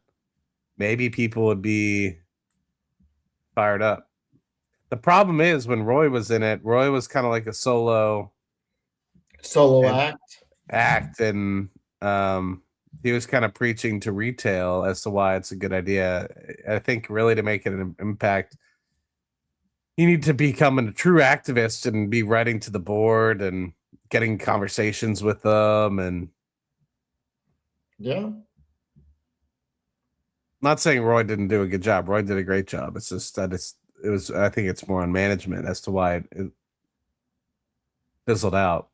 maybe people would be fired up. The problem is when Roy was in it, Roy was kind of like a solo Solo act. act, and he was kind of preaching to retail as to why it's a good idea. I think really to make it an impact, you need to become a true activist and be writing to the board and getting conversations with them. And Yeah. not saying Roy didn't do a good job. Roy did a great job. It's just that it was. I think it's more on management as to why it fizzled out.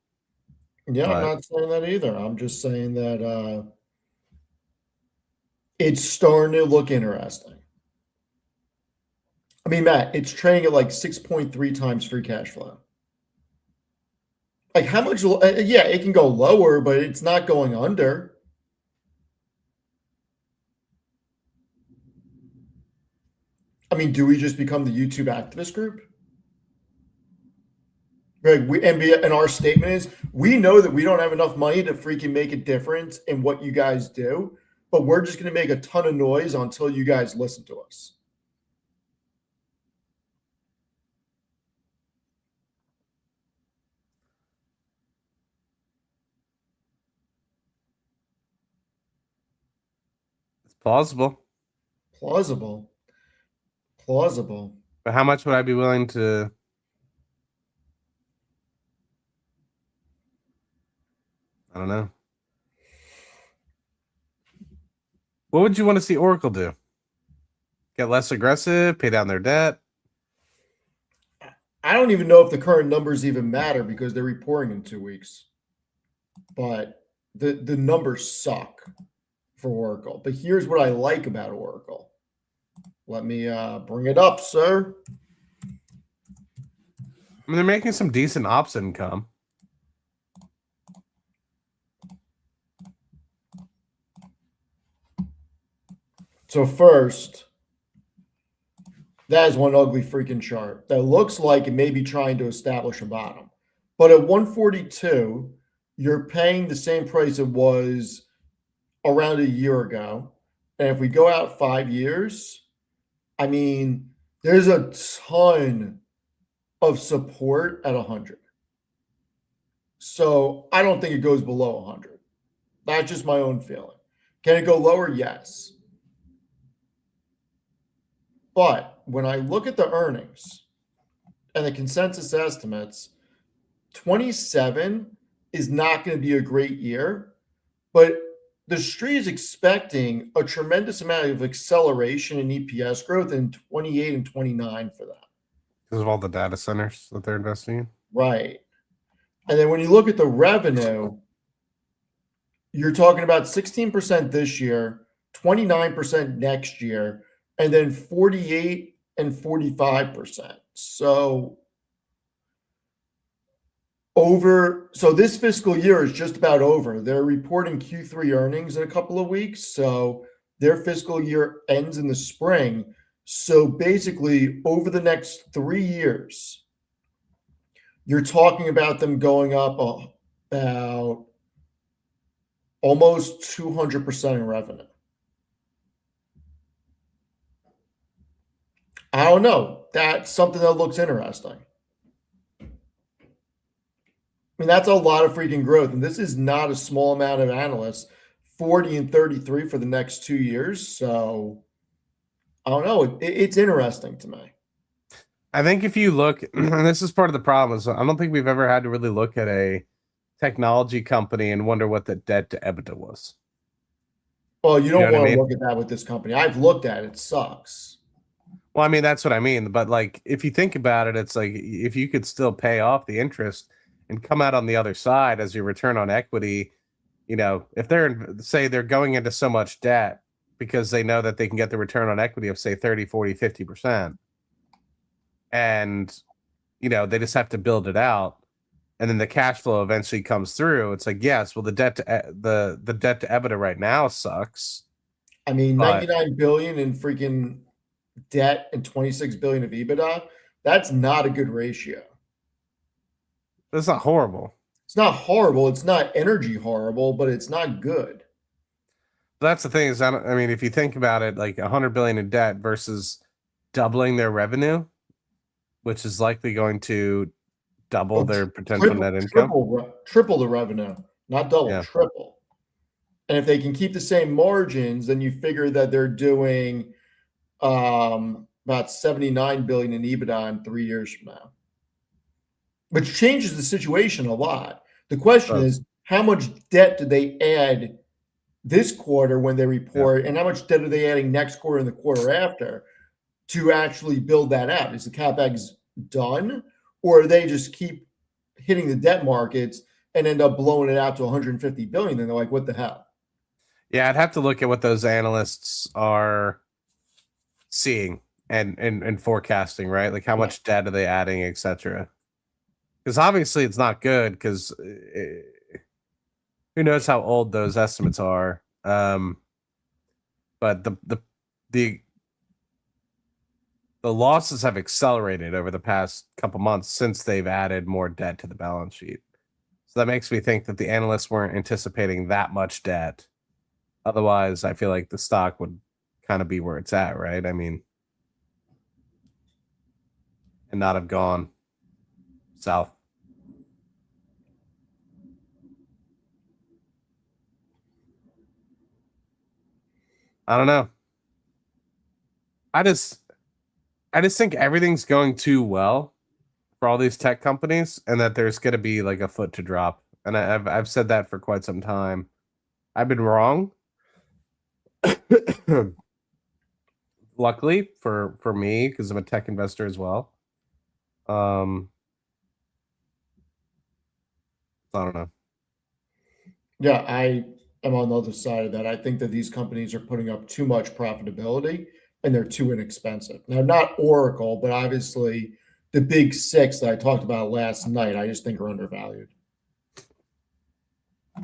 Yeah, I'm But not saying that either. I'm just saying that it's starting to look interesting. I mean, Matt, it's trading at like 6.3 times free cash flow. Like, how much? Yeah, it can go lower, but it's not going under. I mean, do we just become the YouTube activist group? Like and our statement is we know that we don't have enough money to freaking make a difference in what you guys do, but we're just going to make a ton of noise until you guys listen to us. it's plausible. Plausible. Plausible. But how much would I be willing to? I don't know. What would you want to see Oracle do? Get less aggressive, pay down their debt? I don't even know if the current numbers even matter because they're reporting in 2 weeks. But the numbers suck for Oracle. But here's what I like about Oracle. Let me bring it up, sir. I mean, they're making some decent ops income. So first, that is one ugly freaking chart that looks like it may be trying to establish a bottom. But at 142, you're paying the same price it was around a year ago. And if we go out 5 years, I mean, there's a ton of support at 100. So I don't think it goes below 100. That's just my own feeling. Can it go lower? Yes. But when I look at the earnings and the consensus estimates, 27 is not going to be a great year, but the street is expecting a tremendous amount of acceleration in EPS growth in 28 and 29 for that. Because of all the data centers that they're investing in. Right. And then when you look at the revenue, you're talking about 16% this year, 29% next year, and then 48 and 45%. So this fiscal year is just about over. They're reporting Q3 earnings in a couple of weeks. So their fiscal year ends in the spring. So basically, over the next 3 years, you're talking about them going up about almost 200% in revenue. I don't know. That's something that looks interesting. I mean, that's a lot of freaking growth. And this is not a small amount of analysts, 40 and 33 for the next 2 years. So I don't know. It's interesting to me. I think if you look, and this is part of the problem, is I don't think we've ever had to really look at a technology company and wonder what the debt to EBITDA was. Well, you don't know what I want to mean? look at that with this company. I've looked at it. It sucks. Well, I mean, that's what I mean. But like, if you think about it, it's like if you could still pay off the interest and come out on the other side as your return on equity, if say they're going into so much debt because they know that they can get the return on equity of say 30, 40, 50%, and they just have to build it out, and then the cash flow eventually comes through. It's like, yes, well, the debt to the debt to EBITDA right now sucks, I mean, but 99 billion in freaking debt and 26 billion of EBITDA, that's not a good ratio. it's not horrible. It's not horrible. It's not energy horrible, but it's not good. That's the thing is, I mean, if you think about it, like 100 billion in debt versus doubling their revenue, which is likely going to double Oh, their potential net income. Triple the revenue, not double, Yeah. triple. And if they can keep the same margins, then you figure that they're doing about 79 billion in EBITDA in 3 years from now, which changes the situation a lot. The question is, how much debt do they add this quarter when they Yeah. report, and how much debt are they adding next quarter and the quarter after to actually build that out? Is the capex done, or they just keep hitting the debt markets and end up blowing it out to 150 billion? And they're like, what the hell? Yeah, I'd have to look at what those analysts are seeing and forecasting, right? Like how Yeah. much debt are they adding, etc. Because obviously it's not good. Because who knows how old those estimates are? But the the losses have accelerated over the past couple months since they've added more debt to the balance sheet. So that makes me think that the analysts weren't anticipating that much debt. Otherwise, I feel like the stock would kind of be where it's at, right? I mean, and not have gone south. I don't know. I just I just think everything's going too well for all these tech companies, and that there's going to be like a foot to drop. And I've said that for quite some time. I've been wrong. Luckily for me, because I'm a tech investor as well. Um, I don't know. Yeah, I am on the other side of that. I think that these companies are putting up too much profitability and they're too inexpensive. Now, not Oracle, but obviously the big six that I talked about last night, I just think are undervalued.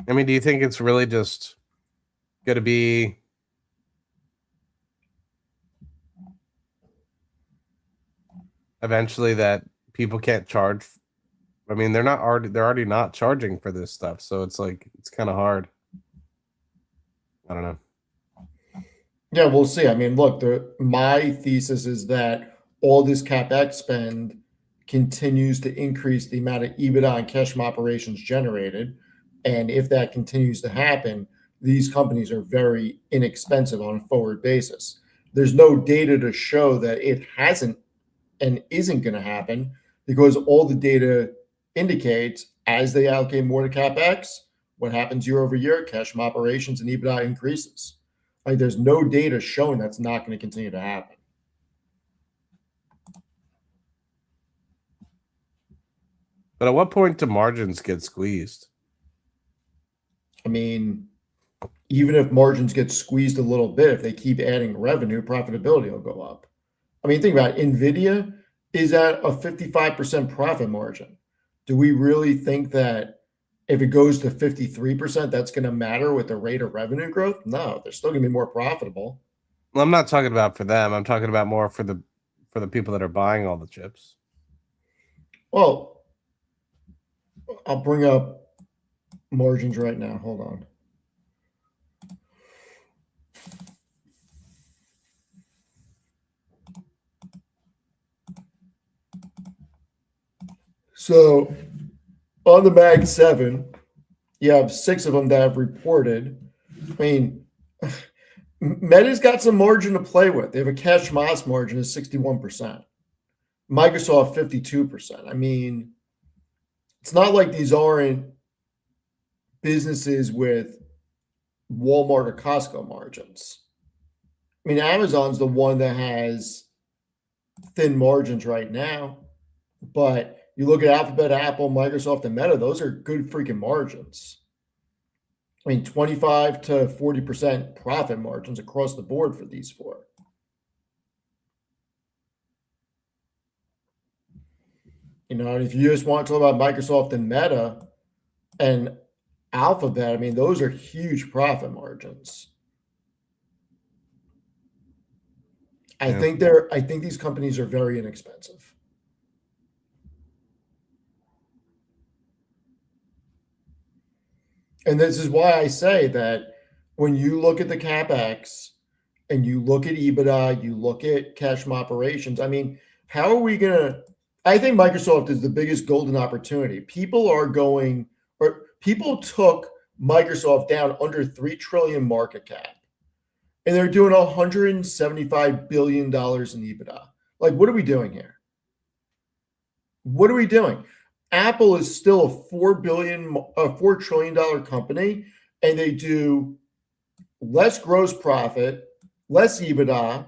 I mean, do you think it's really just going to be eventually that people can't charge? I mean, they're already not charging for this stuff, so it's like it's kind of hard. I don't know. Yeah, we'll see. I mean, look, my thesis is that all this capex spend continues to increase the amount of EBITDA and cash from operations generated. And if that continues to happen, these companies are very inexpensive on a forward basis. There's no data to show that it hasn't and isn't going to happen, because all the data indicates as they allocate more to capex, what happens year over year, cash from operations and EBITDA increases. Like, there's no data showing that's not going to continue to happen. But at what point do margins get squeezed? I mean, even if margins get squeezed a little bit, if they keep adding revenue, profitability will go up. I mean, think about it. Nvidia is at a 55% profit margin. Do we really think that if it goes to 53%, that's going to matter with the rate of revenue growth? No, they're still going to be more profitable. Well, I'm not talking about for them. I'm talking about more for the people that are buying all the chips. Well, I'll bring up margins right now. Hold on. So on the Mag 7, you have 6 of them that have reported. I mean, Meta's got some margin to play with. They have a cash MOS margin of 61%. Microsoft 52%. I mean, it's not like these aren't businesses with Walmart or Costco margins. I mean, Amazon's the one that has thin margins right now. But you look at Alphabet, Apple, Microsoft, and Meta; those are good freaking margins. I mean, 25 to 40% profit margins across the board for these four. And if you just want to talk about Microsoft and Meta and Alphabet, I mean, those are huge profit margins. I Yeah. think these companies are very inexpensive. And this is why I say that when you look at the CapEx and you look at EBITDA, you look at cash from operations, I mean, how are we going to? I think Microsoft is the biggest golden opportunity. People took Microsoft down under 3 trillion market cap, and they're doing $175 billion in EBITDA. Like, what are we doing here? What are we doing? Apple is still a $4 trillion company, and they do less gross profit, less EBITDA,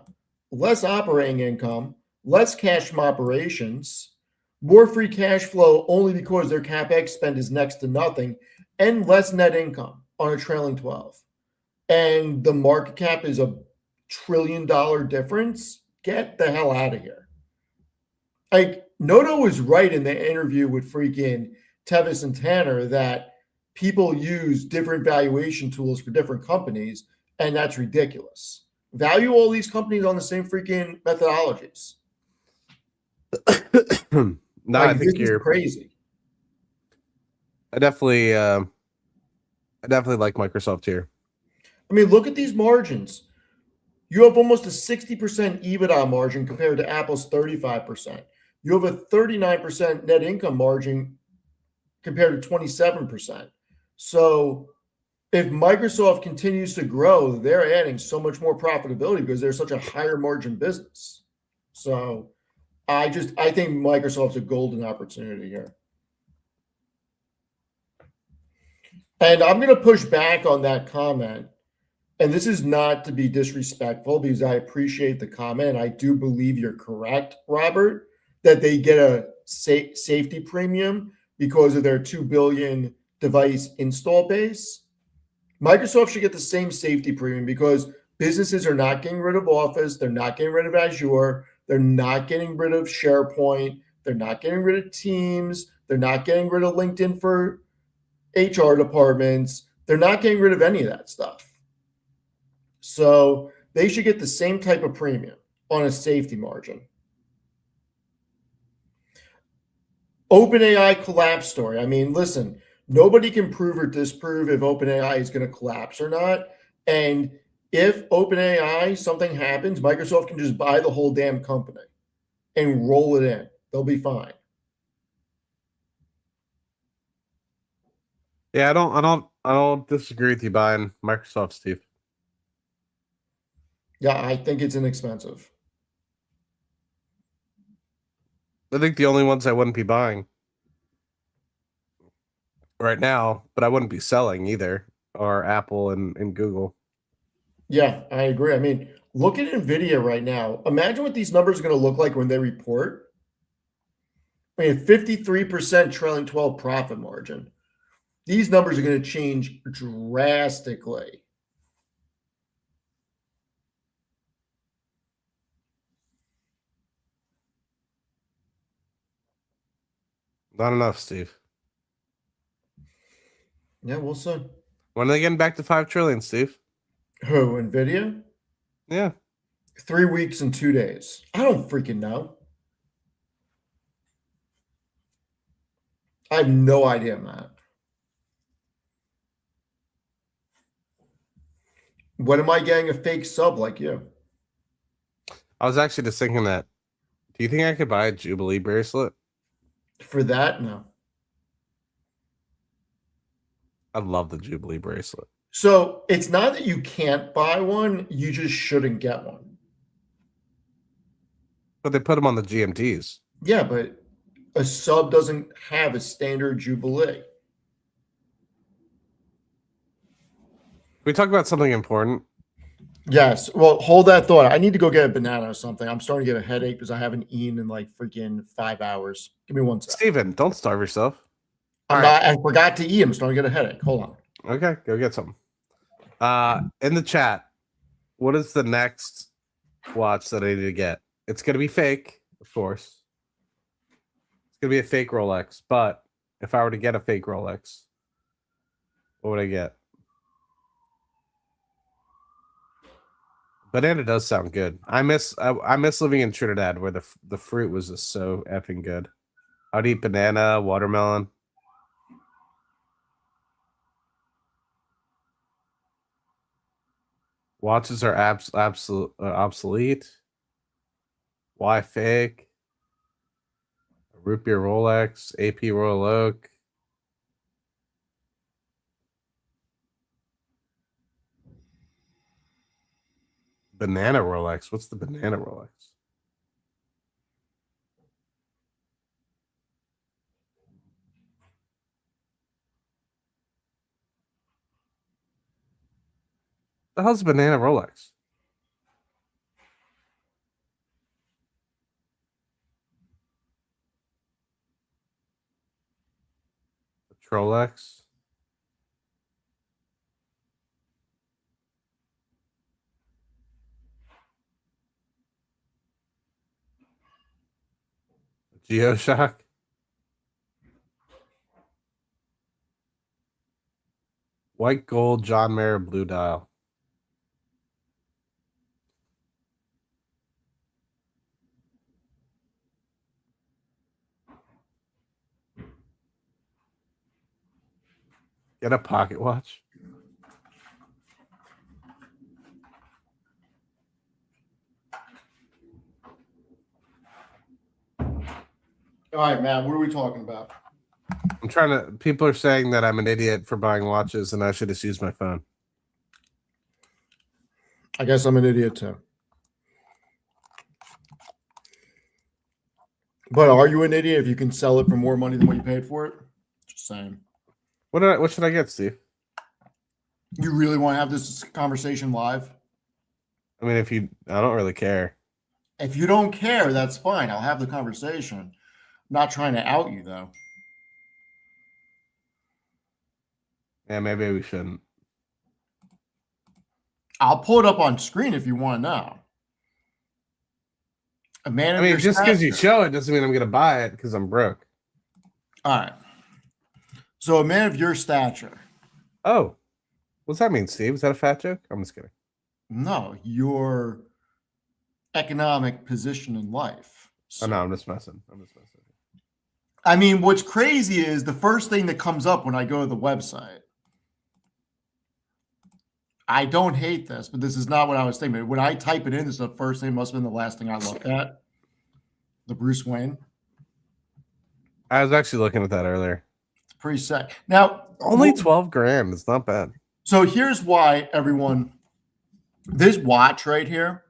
less operating income, less cash from operations, more free cash flow only because their CapEx spend is next to nothing, and less net income on a trailing 12. And the market cap is $1 trillion difference. Get the hell out of here. Like, Noto was right in the interview with freaking Tevis and Tanner that people use different valuation tools for different companies, and that's ridiculous. Value all these companies on the same freaking methodologies. No, Like, I this think is you're. crazy. I definitely like Microsoft here. I mean, look at these margins. You have almost a 60% EBITDA margin compared to Apple's 35%. You have a 39% net income margin compared to 27%. So if Microsoft continues to grow, they're adding so much more profitability because they're such a higher margin business. So I think Microsoft's a golden opportunity here. And I'm going to push back on that comment. And this is not to be disrespectful because I appreciate the comment. I do believe you're correct, Robert, that they get a safety premium because of their 2 billion device install base. Microsoft should get the same safety premium because businesses are not getting rid of Office. They're not getting rid of Azure. They're not getting rid of SharePoint. They're not getting rid of Teams. They're not getting rid of LinkedIn for HR departments. They're not getting rid of any of that stuff. So they should get the same type of premium on a safety margin. OpenAI collapse story. I mean, listen, nobody can prove or disprove if OpenAI is going to collapse or not. And if OpenAI, something happens, Microsoft can just buy the whole damn company and roll it in. They'll be fine. Yeah, I don't disagree with you buying Microsoft, Steve. Yeah, I think it's inexpensive. I think the only ones I wouldn't be buying right now, but I wouldn't be selling either, are Apple and Google. Yeah, I agree. I mean, look at Nvidia right now. Imagine what these numbers are going to look like when they report. I mean, 53% trailing 12 profit margin. These numbers are going to change drastically. Not enough, Steve. Yeah, we'll see. When are they getting back to 5 trillion, Steve? Who, Nvidia? Yeah. 3 weeks and 2 days. I don't freaking know. I have no idea, Matt. When am I getting a fake sub like you? I was actually just thinking that. Do you think I could buy a Jubilee bracelet? For that, no. I love the Jubilee bracelet. So it's not that you can't buy one, you just shouldn't get one. But they put them on the GMTs. Yeah, but a sub doesn't have a standard Jubilee. Can we talk about something important? Yes. Well, hold that thought. I need to go get a banana or something. I'm starting to get a headache because I haven't eaten in like freaking 5 hours. Give me one sec. Steven, don't starve yourself. I'm All right. not. I forgot to eat. I'm starting to get a headache. Hold on. Okay, go get some. In the chat, what is the next watch that I need to get? It's gonna be fake, of course. It's gonna be a fake Rolex, but if I were to get a fake Rolex, what would I get? Banana does sound good. I miss living in Trinidad where the fruit was just so effing good. I'd eat banana, watermelon. Watches are absolute obsolete. Why fake? Root beer Rolex, AP Royal Oak. Banana Rolex. What's the banana Rolex? The hell's a banana Rolex? A Trolex. A Geoshock. White gold John Mayer blue dial. Get a pocket watch. All right, Matt. What are we talking about? I'm trying to. People are saying that I'm an idiot for buying watches and I should just use my phone. I guess I'm an idiot too. But are you an idiot if you can sell it for more money than what you paid for it? Just saying. What should I get, Steve? You really want to have this conversation live? I mean, I don't really care. If you don't care, that's fine. I'll have the conversation. I'm not trying to out you though. Yeah, maybe we shouldn't. I'll pull it up on screen if you want to know. A man of I mean, your just because you stature. show it doesn't mean I'm gonna buy it because I'm broke. All right. So a man of your stature. Oh, what's that mean, Steve? Is that a fat joke? I'm just kidding. No, your economic position in life. Oh no, I'm just messing. I mean, what's crazy is the first thing that comes up when I go to the website. I don't hate this, but this is not what I was thinking. When I type it in, this is the first thing, must have been the last thing I looked at. The Bruce Wayne. I was actually looking at that earlier. It's pretty sick. Now, Only 12 grand. It's not bad. So here's why everyone, this watch right here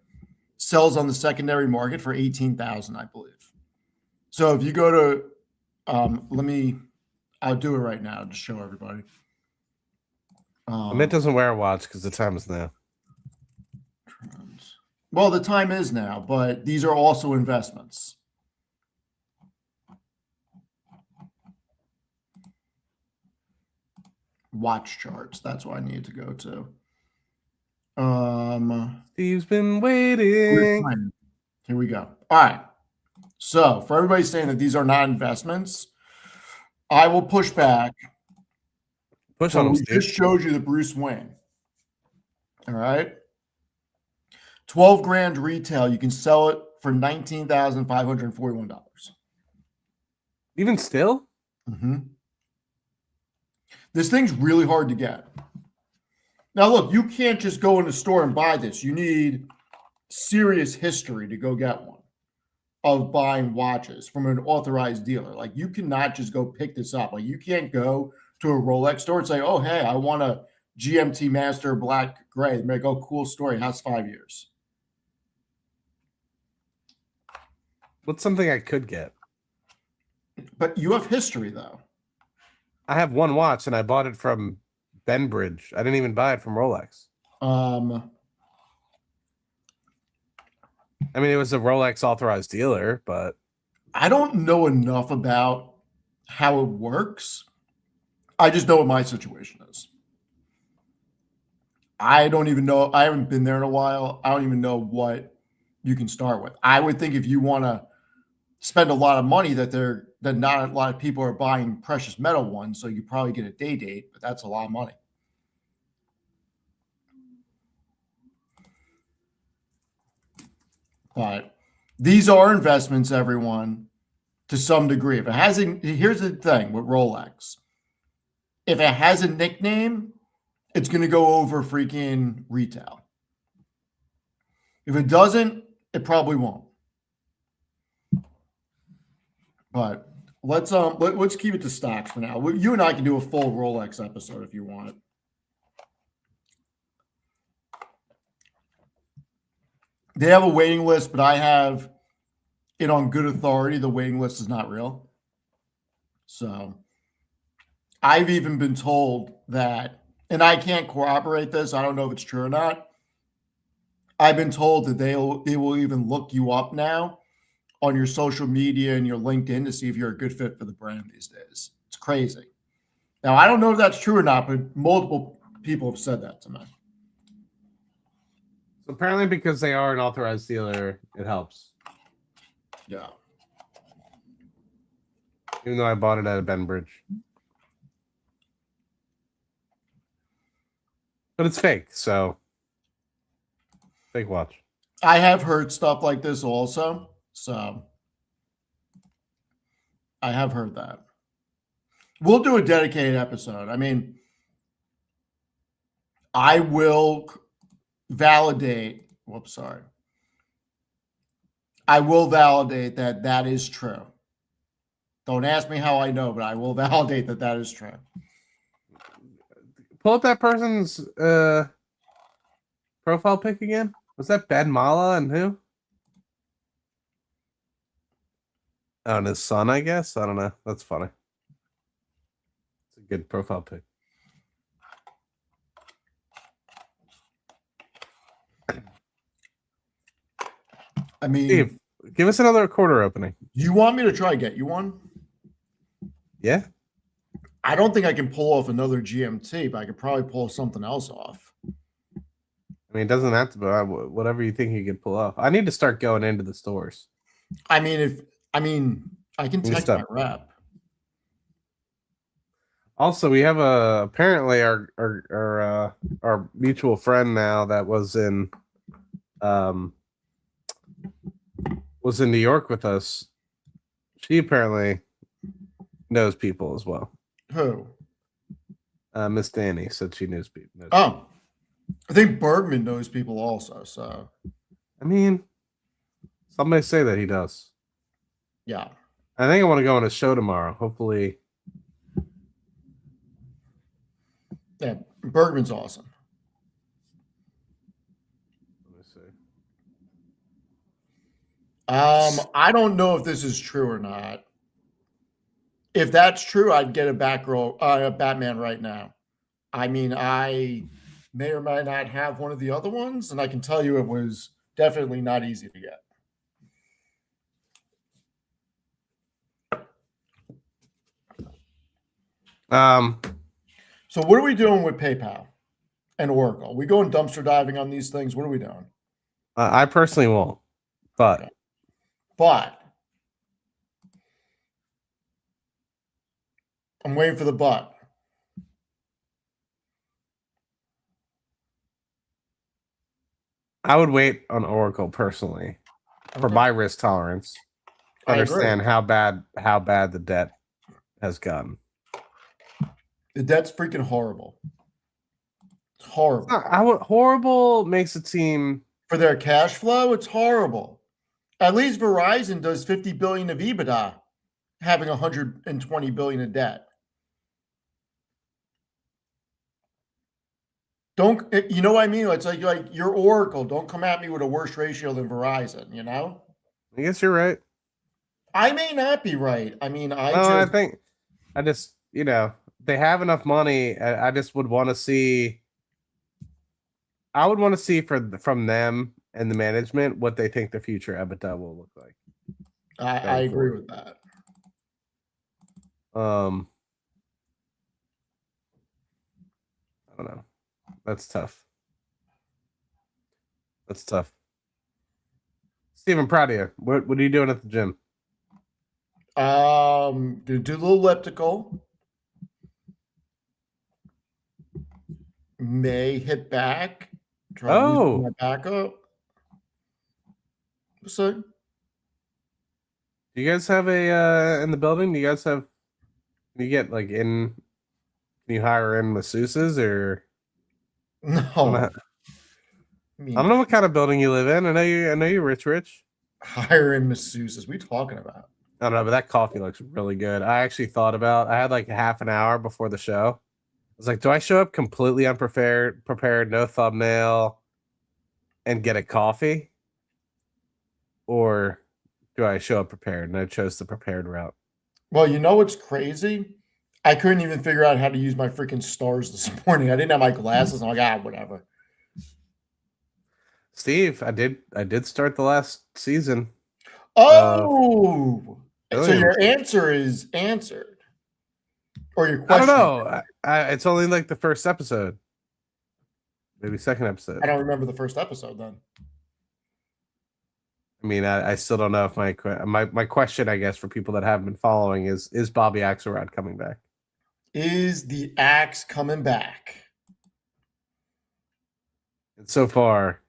sells on the secondary market for 18,000, I believe. So if you go to, I'll do it right now to show everybody. Amit doesn't wear a watch because the time is now. Well, the time is now, but these are also investments. Watch charts. That's what I need to go to. Steve's been waiting. Here we go. All right. So for everybody saying that these are not investments, I will push back. Push on him, Steve. Just showed you the Bruce Wayne. All right. 12 grand retail. You can sell it for $19,541. Even still? Mm-hmm. This thing's really hard to get. Now, look, you can't just go in the store and buy this. You need serious history to go get one of buying watches from an authorized dealer. Like, you cannot just go pick this up. Like, you can't go to a Rolex store and say, oh, hey, I want a GMT Master Black Gray. They make, oh, cool story. Has 5 years. What's something I could get? But you have history, though. I have one watch, and I bought it from Benbridge. I didn't even buy it from Rolex. I mean, it was a Rolex authorized dealer, but I don't know enough about how it works. I just know what my situation is. I don't even know. I haven't been there in a while. I don't even know what you can start with. I would think if you want to spend a lot of money, that not a lot of people are buying precious metal ones, so you probably get a day date, but that's a lot of money. But these are investments, everyone, to some degree. If it hasn't, here's the thing with Rolex. If it has a nickname, it's going to go over freaking retail. If it doesn't, it probably won't. But let's keep it to stocks for now. You and I can do a full Rolex episode if you want. They have a waiting list, but I have it on good authority. The waiting list is not real. So I've even been told that, and I can't corroborate this. I don't know if it's true or not. I've been told that they will even look you up now on your social media and your LinkedIn to see if you're a good fit for the brand these days. It's crazy. Now, I don't know if that's true or not, but multiple people have said that to me. so apparently because they are an authorized dealer, it helps. Yeah. Even though I bought it at a Benbridge. But it's fake, so fake watch. I have heard stuff like this also. So I have heard that. We'll do a dedicated episode. I mean, I will validate. Whoops, sorry. I will validate that that is true. Don't ask me how I know, but I will validate that that is true. Pull up that person's profile pic again. Was that Ben Mala and who? Oh, and his son, I guess. I don't know. That's funny. It's a good profile pic. I mean, Steve, give us another quarter opening. you want me to try get you one? Yeah. I don't think I can pull off another GMT, but I could probably pull something else off. I mean, it doesn't have to be whatever you think you can pull off. I need to start going into the stores. I mean, I can text my rep. Also, we have apparently our mutual friend now that was in New York with us. She apparently knows people as well. Who? Miss Danny said she knows people. Oh, I think Bergman knows people also. So, I mean, somebody say that he does. yeah. I think I want to go on a show tomorrow. Hopefully. Yeah, Bergman's awesome. Let me see. I don't know if this is true or not. If that's true, I'd get a Batman right now. I mean, I may or may not have one of the other ones, and I can tell you it was definitely not easy to get. So what are we doing with PayPal and Oracle? We going dumpster diving on these things? What are we doing? I personally won't, but okay. But I'm waiting for the but. I would wait on Oracle personally for my risk tolerance. Understand how bad the debt has gotten. The debt's freaking horrible. It's horrible. Horrible makes it seem for their cash flow. It's horrible. At least Verizon does 50 billion of EBITDA, having 120 billion of debt. Don't you know what I mean? It's like your Oracle. Don't come at me with a worse ratio than Verizon. You know. I guess you're right. I may not be right. I mean, I just they have enough money. I just would want to see. I would want to see from them and the management what they think the future EBITDA will look like. I agree with that. I don't know. That's tough. That's tough. Steven, proud of you. What are you doing at the gym? Do a little elliptical. May hit back. Try to loosen my back up. So, do you guys have a in the building? Do you guys have? Can you get like in? Can you hire in masseuses or? no. I don't know what kind of building you live in. I know you're rich. Hiring masseuses. What are you talking about? I don't know, but that coffee looks really good. I actually thought about. I had like half an hour before the show. I was like, do I show up completely prepared, no thumbnail, and get a coffee, or do I show up prepared? And I chose the prepared route. Well, you know what's crazy? I couldn't even figure out how to use my freaking stars this morning. I didn't have my glasses. I'm like, whatever. Steve, I did start the last season. Oh, so your answer is answered, or your question? I don't know. It's only like the first episode, maybe second episode. I don't remember the first episode then. I mean, I still don't know if my question, I guess, for people that haven't been following is Bobby Axelrod coming back? Is the axe coming back? And so far,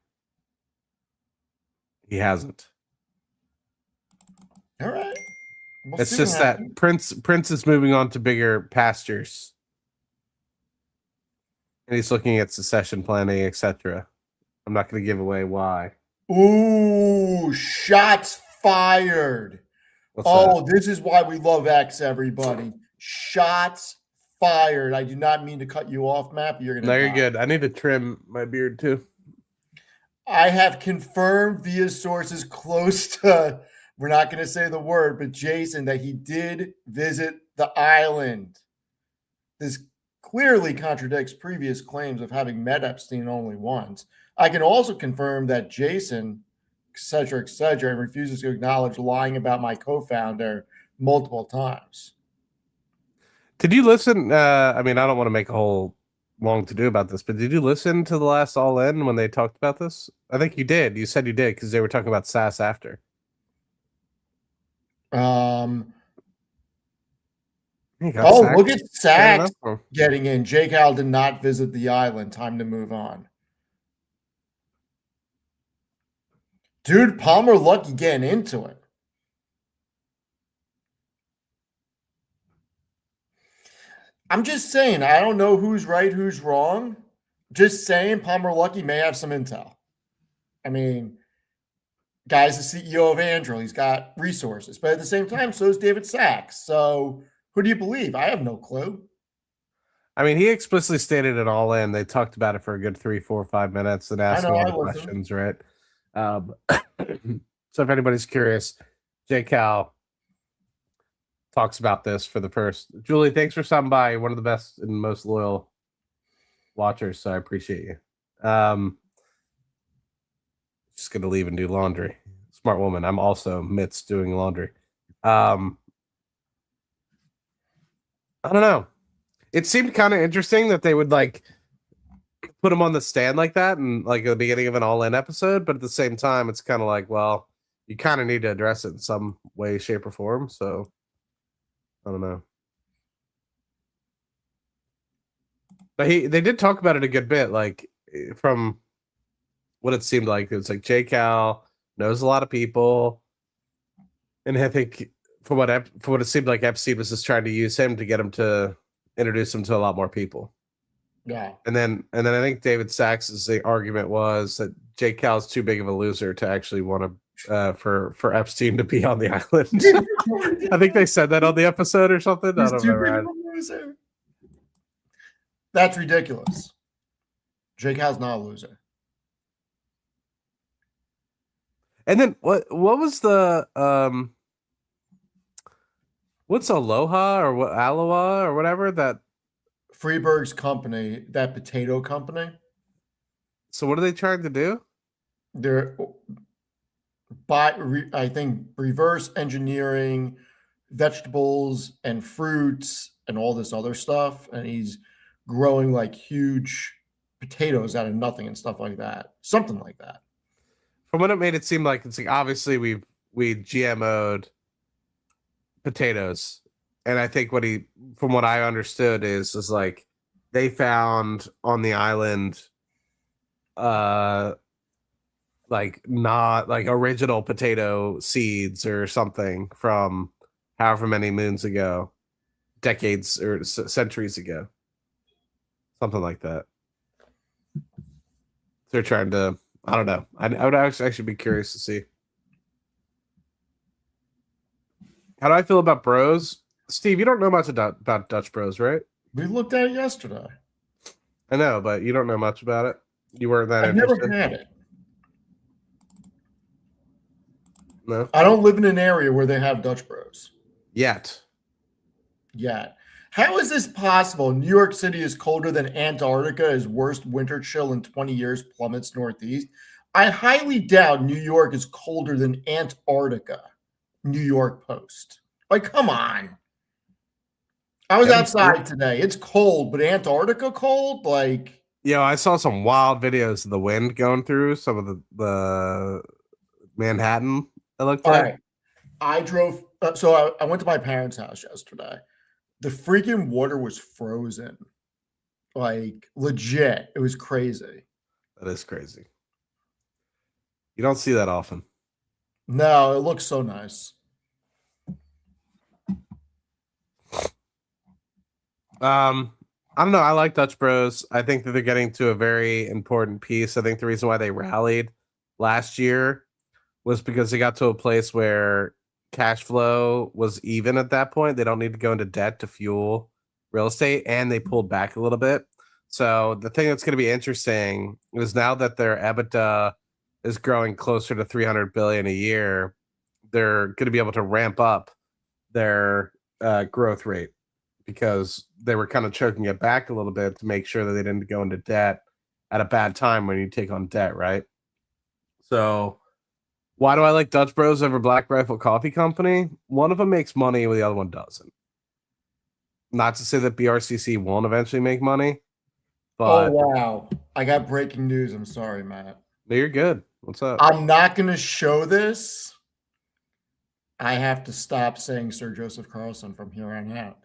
he hasn't. All right. It's just that Prince is moving on to bigger pastures, and he's looking at succession planning, etc. I'm not going to give away why. Ooh, shots fired. What's that? This is why we love X, everybody. Shots fired. I do not mean to cut you off, Matt, but you're going to. No, you're good. I need to trim my beard too. I have confirmed via sources close to, we're not going to say the word, but Jason, that he did visit the island. This clearly contradicts previous claims of having met Epstein only once. I can also confirm that Jason, et cetera, and refuses to acknowledge lying about my co-founder multiple times. Did you listen? I mean, I don't want to make a whole long to do about this, but did you listen to the last All In when they talked about this? I think you did. You said you did because they were talking about SAS after. Oh, look at Sachs getting in. Jake Al did not visit the island. Time to move on. Dude, Palmer Lucky getting into it. I'm just saying, I don't know who's right, who's wrong. Just saying, Palmer Lucky may have some intel. I mean, guy's the CEO of Andrew. He's got resources. But at the same time, so is David Sachs. So who do you believe? I have no clue. I mean, he explicitly stated it all in. They talked about it for a good 3, 4, 5 minutes and asked a lot of questions, right? So if anybody's curious, J. Cal talks about this for the first. Julie, thanks for stopping by. One of the best and most loyal watchers, so I appreciate you. Just gonna leave and do laundry. Smart woman. I'm also midst doing laundry. I don't know. It seemed kind of interesting that they would like put him on the stand like that and like at the beginning of an all-in episode, but at the same time, it's kind of like, well, you kind of need to address it in some way, shape, or form. So I don't know. But they did talk about it a good bit, like from what it seemed like. It was like J. Cal knows a lot of people, and I think for what it seemed like, Epstein was just trying to use him to get him to introduce him to a lot more people. Yeah. And then I think David Sachs's the argument was that J. Cal's too big of a loser to actually want to for Epstein to be on the island. I think they said that on the episode or something. He's too big of a loser. That's ridiculous. J. Cal's not a loser. And then what was the what's Aloha or what Aloha or whatever that Freeberg's company, that potato company. So what are they trying to do? they're I think reverse engineering vegetables and fruits and all this other stuff, and he's growing like huge potatoes out of nothing and stuff like that, something like that. From what it made it seem like, it's like obviously we GMO'd potatoes, and I think from what I understood is like they found on the island, uh, like not like original potato seeds or something from however many moons ago, decades or centuries ago, something like that. They're trying to. I don't know. I would actually be curious to see. How do I feel about Bros? Steve, you don't know much about Dutch Bros, right? We looked at it yesterday. I know, but you don't know much about it. You weren't that I've never interested. had it. No, I don't live in an area where they have Dutch Bros yet. yet. How is this possible? New York City is colder than Antarctica. As worst winter chill in 20 years plummets northeast. I highly doubt New York is colder than Antarctica. New York Post. Like, come on. I was outside today. It's cold, but Antarctica cold? Like, Yeah, I saw some wild videos of the wind going through some of the Manhattan. It looked all like. right. I drove. So I went to my parents' house yesterday. The freaking water was frozen. Like, legit. It was crazy. That is crazy. You don't see that often. No, it looks so nice. I don't know. I like Dutch Bros. I think that they're getting to a very important piece. I think the reason why they rallied last year was because they got to a place where cash flow was even at that point. They don't need to go into debt to fuel real estate, and they pulled back a little bit. So the thing that's going to be interesting is now that their EBITDA is growing closer to 300 billion a year, they're going to be able to ramp up their growth rate, because they were kind of choking it back a little bit to make sure that they didn't go into debt at a bad time when you take on debt, right? So why do I like Dutch Bros over Black Rifle Coffee Company? One of them makes money, the other one doesn't. Not to say that BRCC won't eventually make money, Oh, but wow. I got breaking news. I'm sorry, Matt. no, you're good. What's up? I'm not going to show this. I have to stop saying Sir Joseph Carlson from here on out.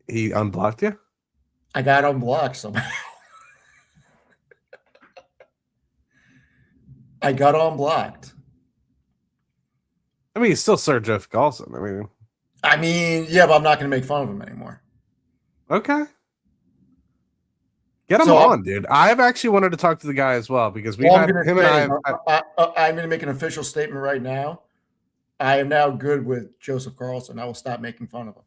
He unblocked you? I got unblocked somehow. I got unblocked. I mean, he's still Sir Jeff Carlson. I mean, yeah, but I'm not going to make fun of him anymore. Okay. Get him on, dude. I've actually wanted to talk to the guy as well, because we've had him and I'm going to make an official statement right now. I am now good with Joseph Carlson. I will stop making fun of him.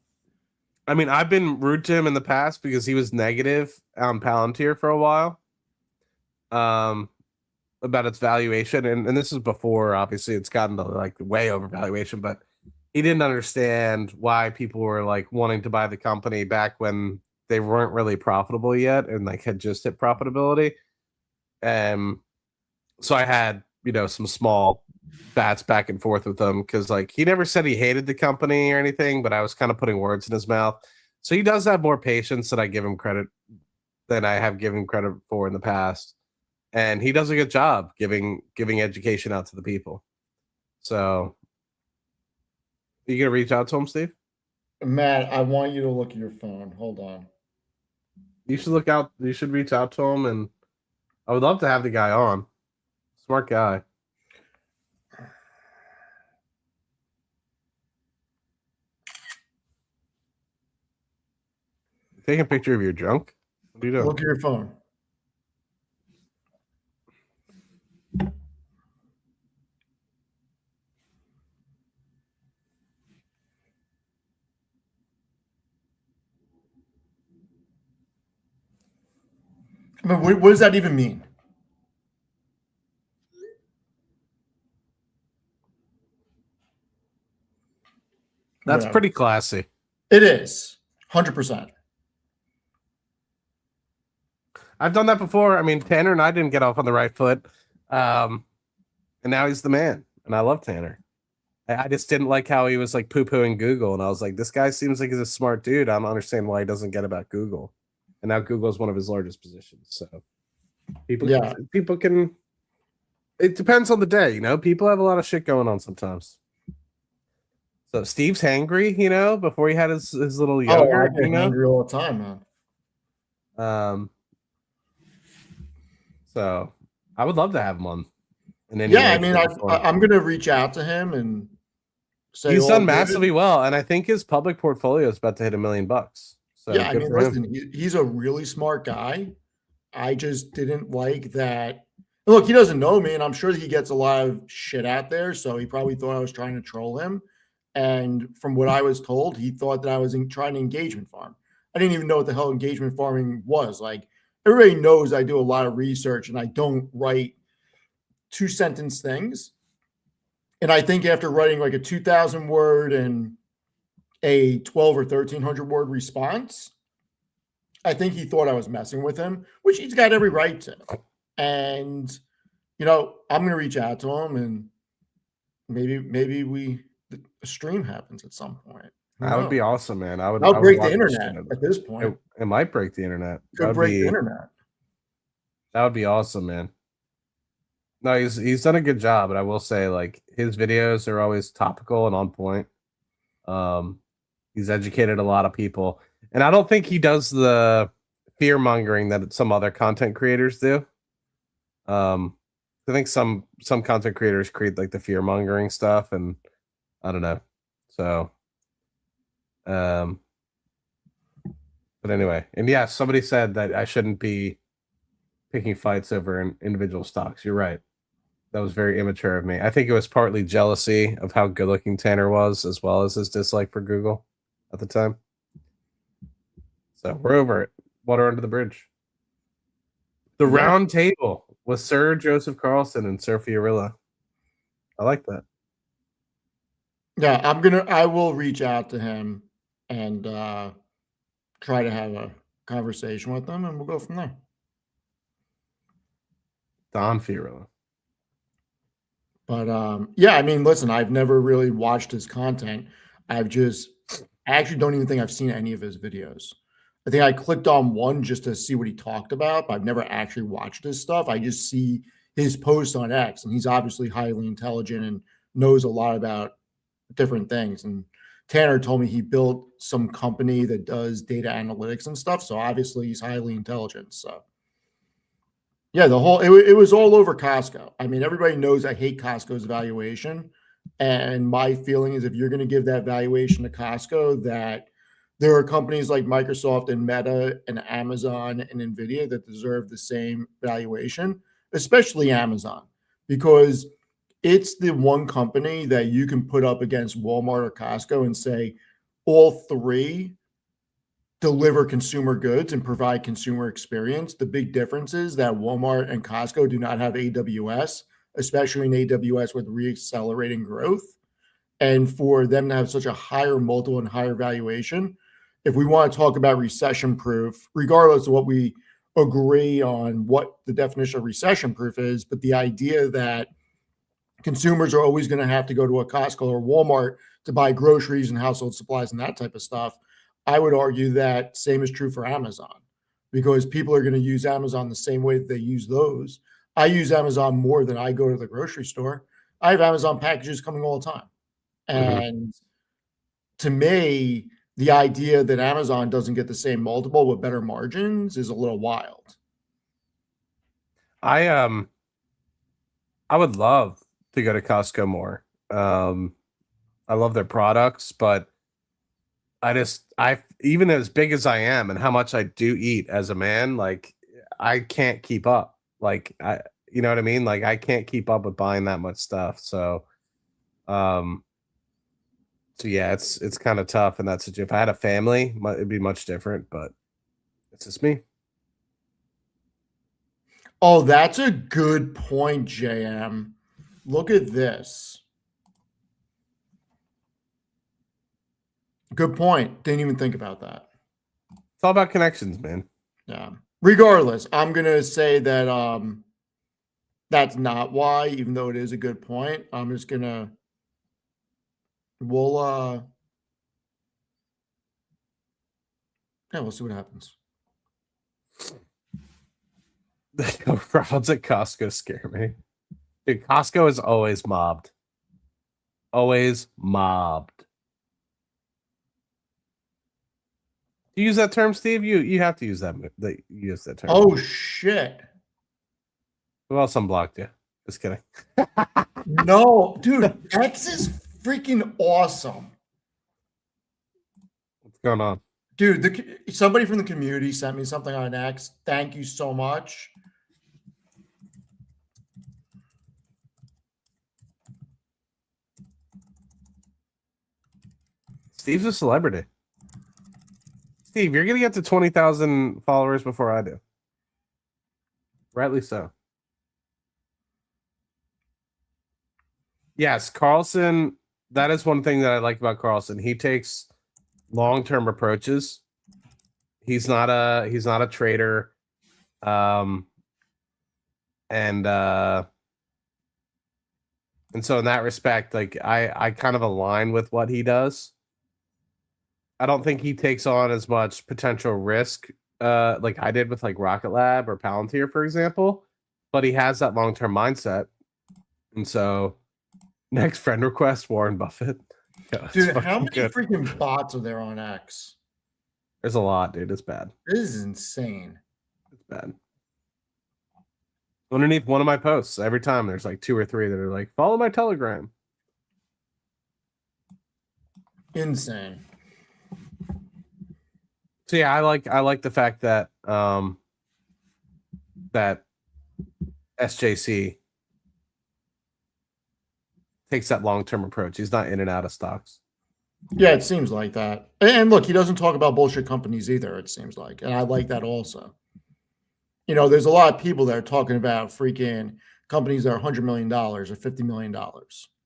I mean, I've been rude to him in the past because he was negative on Palantir for a while, about its valuation, and this is before obviously it's gotten to like way over valuation, but he didn't understand why people were like wanting to buy the company back when they weren't really profitable yet and like had just hit profitability. So I had, some small bats back and forth with him, because like he never said he hated the company or anything, but I was kind of putting words in his mouth. So he does have more patience than I give him credit than I have given credit for in the past. And he does a good job giving education out to the people. So you gonna reach out to him, Steve? Matt, I want you to look at your phone. Hold on. You should reach out to him, and I would love to have the guy on. Smart guy. Take a picture of your junk. What are you doing? Look at your phone. I mean, what does that even mean? That's pretty classy. It is 100%. I've done that before. I mean, Tanner and I didn't get off on the right foot. And now he's the man, and I love Tanner. I just didn't like how he was like poo-pooing Google, and I was like, this guy seems like he's a smart dude. I don't understand why he doesn't get about Google. And now Google is one of his largest positions. So Yeah. people can. It depends on the day, People have a lot of shit going on sometimes. So Steve's hangry, before he had his little Oh, I yogurt, get angry all the time, man. Um. So I would love to have him on in any Yeah, way, I mean, shape, or form. I'm gonna reach out to him and say He's all done good. massively well, and I think his public portfolio is about to hit $1 million. So Yeah, I good mean, for him. listen, he's a really smart guy. I just didn't like that. Look, he doesn't know me, and I'm sure that he gets a lot of shit out there. So he probably thought I was trying to troll him. And from what I was told, he thought that I was trying to engagement farm. I didn't even know what the hell engagement farming was. Like, everybody knows I do a lot of research and I don't write 2 sentence things. And I think after writing like a 2,000 word and a 12 or 1,300 word response, I think he thought I was messing with him, which he's got every right to. And I'm gonna reach out to him and maybe a stream happens at some point. Who That would knows? be awesome, man. I I'll would break the watch the shit internet out of at it. this point. It might break the internet. Could break the internet. That would be awesome, man. No, he's done a good job, and I will say, like, his videos are always topical and on point. He's educated a lot of people, and I don't think he does the fear mongering that some other content creators do. I think some content creators create like the fear mongering stuff, and I don't know. So, but anyway, and yeah, somebody said that I shouldn't be picking fights over individual stocks. You're right. That was very immature of me. I think it was partly jealousy of how good looking Tanner was, as well as his dislike for Google at the time. So we're over it. Water under the bridge. The round table with Sir Joseph Carlson and Sir Fiorilla. I like that. Yeah, I will reach out to him and try to have a conversation with him and we'll go from there. Don Fiorilla. But yeah, I mean, listen, I've never really watched his content. I actually don't even think I've seen any of his videos. I think I clicked on one just to see what he talked about, but I've never actually watched his stuff. I just see his posts on X, and he's obviously highly intelligent and knows a lot about different things. And Tanner told me he built some company that does data analytics and stuff. So obviously he's highly intelligent. So yeah, it was all over Costco. I mean, everybody knows I hate Costco's valuation. And my feeling is if you're going to give that valuation to Costco, that there are companies like Microsoft and Meta and Amazon and Nvidia that deserve the same valuation, especially Amazon, because it's the one company that you can put up against Walmart or Costco and say all three deliver consumer goods and provide consumer experience. The big difference is that Walmart and Costco do not have AWS, especially in AWS with reaccelerating growth. And for them to have such a higher multiple and higher valuation, if we want to talk about recession proof, regardless of what we agree on what the definition of recession proof is, but the idea that consumers are always going to have to go to a Costco or Walmart to buy groceries and household supplies and that type of stuff, I would argue that same is true for Amazon because people are going to use Amazon the same way that they use those. I use Amazon more than I go to the grocery store. I have Amazon packages coming all the time. And to me, the idea that Amazon doesn't get the same multiple with better margins is a little wild. I would love to go to Costco more. I love their products, but I even as big as I am and how much I do eat as a man, like I can't keep up. Like you know what I mean? Like I can't keep up with buying that much stuff. So yeah, it's kind of tough, and that's if I had a family, it'd be much different, but it's just me. Oh, that's a good point, JM. Look at this. Good point. Didn't even think about that. It's all about connections, man. Yeah. Regardless, I'm gonna say that that's not why, even though it is a good point. I'm just gonna we'll yeah, we'll see what happens. The crowds at Costco scare me. Dude, Costco is always mobbed. Always mobbed. Do you use that term, Steve? You have to use that. Use that term. Oh shit. Who else unblocked you? Just kidding. No, dude, X is freaking awesome. What's going on? Dude, somebody from the community sent me something on X. Thank you so much. Steve's a celebrity. Steve, you're gonna get to 20,000 followers before I do. Rightly so. Yes, Carlson. That is one thing that I like about Carlson. He takes long-term approaches. He's not a trader. And so in that respect, like I kind of align with what he does. I don't think he takes on as much potential risk like I did with like Rocket Lab or Palantir, for example, but he has that long-term mindset. And so next friend request, Warren Buffett. Yeah, Dude, how many good. freaking bots are there on X? There's a lot, dude. It's bad. This is insane. It's bad. Underneath one of my posts, every time there's like 2 or 3 that are like, follow my Telegram. Insane. So yeah, I like the fact that that SJC takes that long-term approach. He's not in and out of stocks. Yeah, it seems like that. And look, he doesn't talk about bullshit companies either, it seems like. And I like that also. You know, there's a lot of people that are talking about freaking companies that are $100 million or $50 million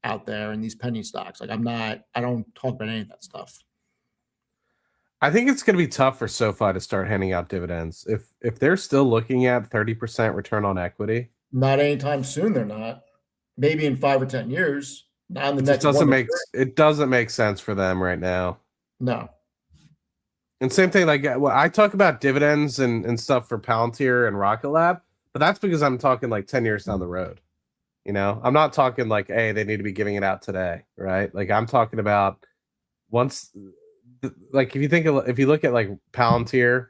out there in these penny stocks. Like I don't talk about any of that stuff. I think it's going to be tough for SoFi to start handing out dividends. If they're still looking at 30% return on equity. Not anytime soon, they're not. Maybe in 5 or 10 years. Not in the It next just one. doesn't make sense for them right now. No. And same thing, like well, I talk about dividends and stuff for Palantir and Rocket Lab, but that's because I'm talking like 10 years down the road. You know, I'm not talking like, hey, they need to be giving it out today, right? Like I'm talking about once, like if you look at like Palantir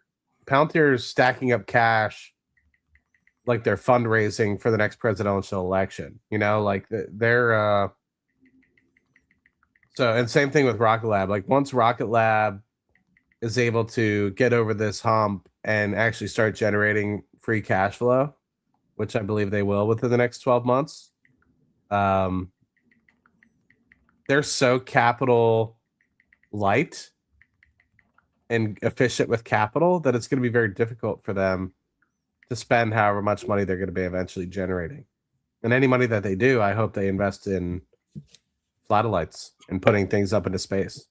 is stacking up cash, like they're fundraising for the next presidential election. You know, like they're so, and same thing with Rocket Lab. Like once Rocket Lab is able to get over this hump and actually start generating free cash flow, which I believe they will within the next 12 months. They're so capital light and efficient with capital that it's going to be very difficult for them to spend however much money they're going to be eventually generating. And any money that they do, I hope they invest in satellites and putting things up into space.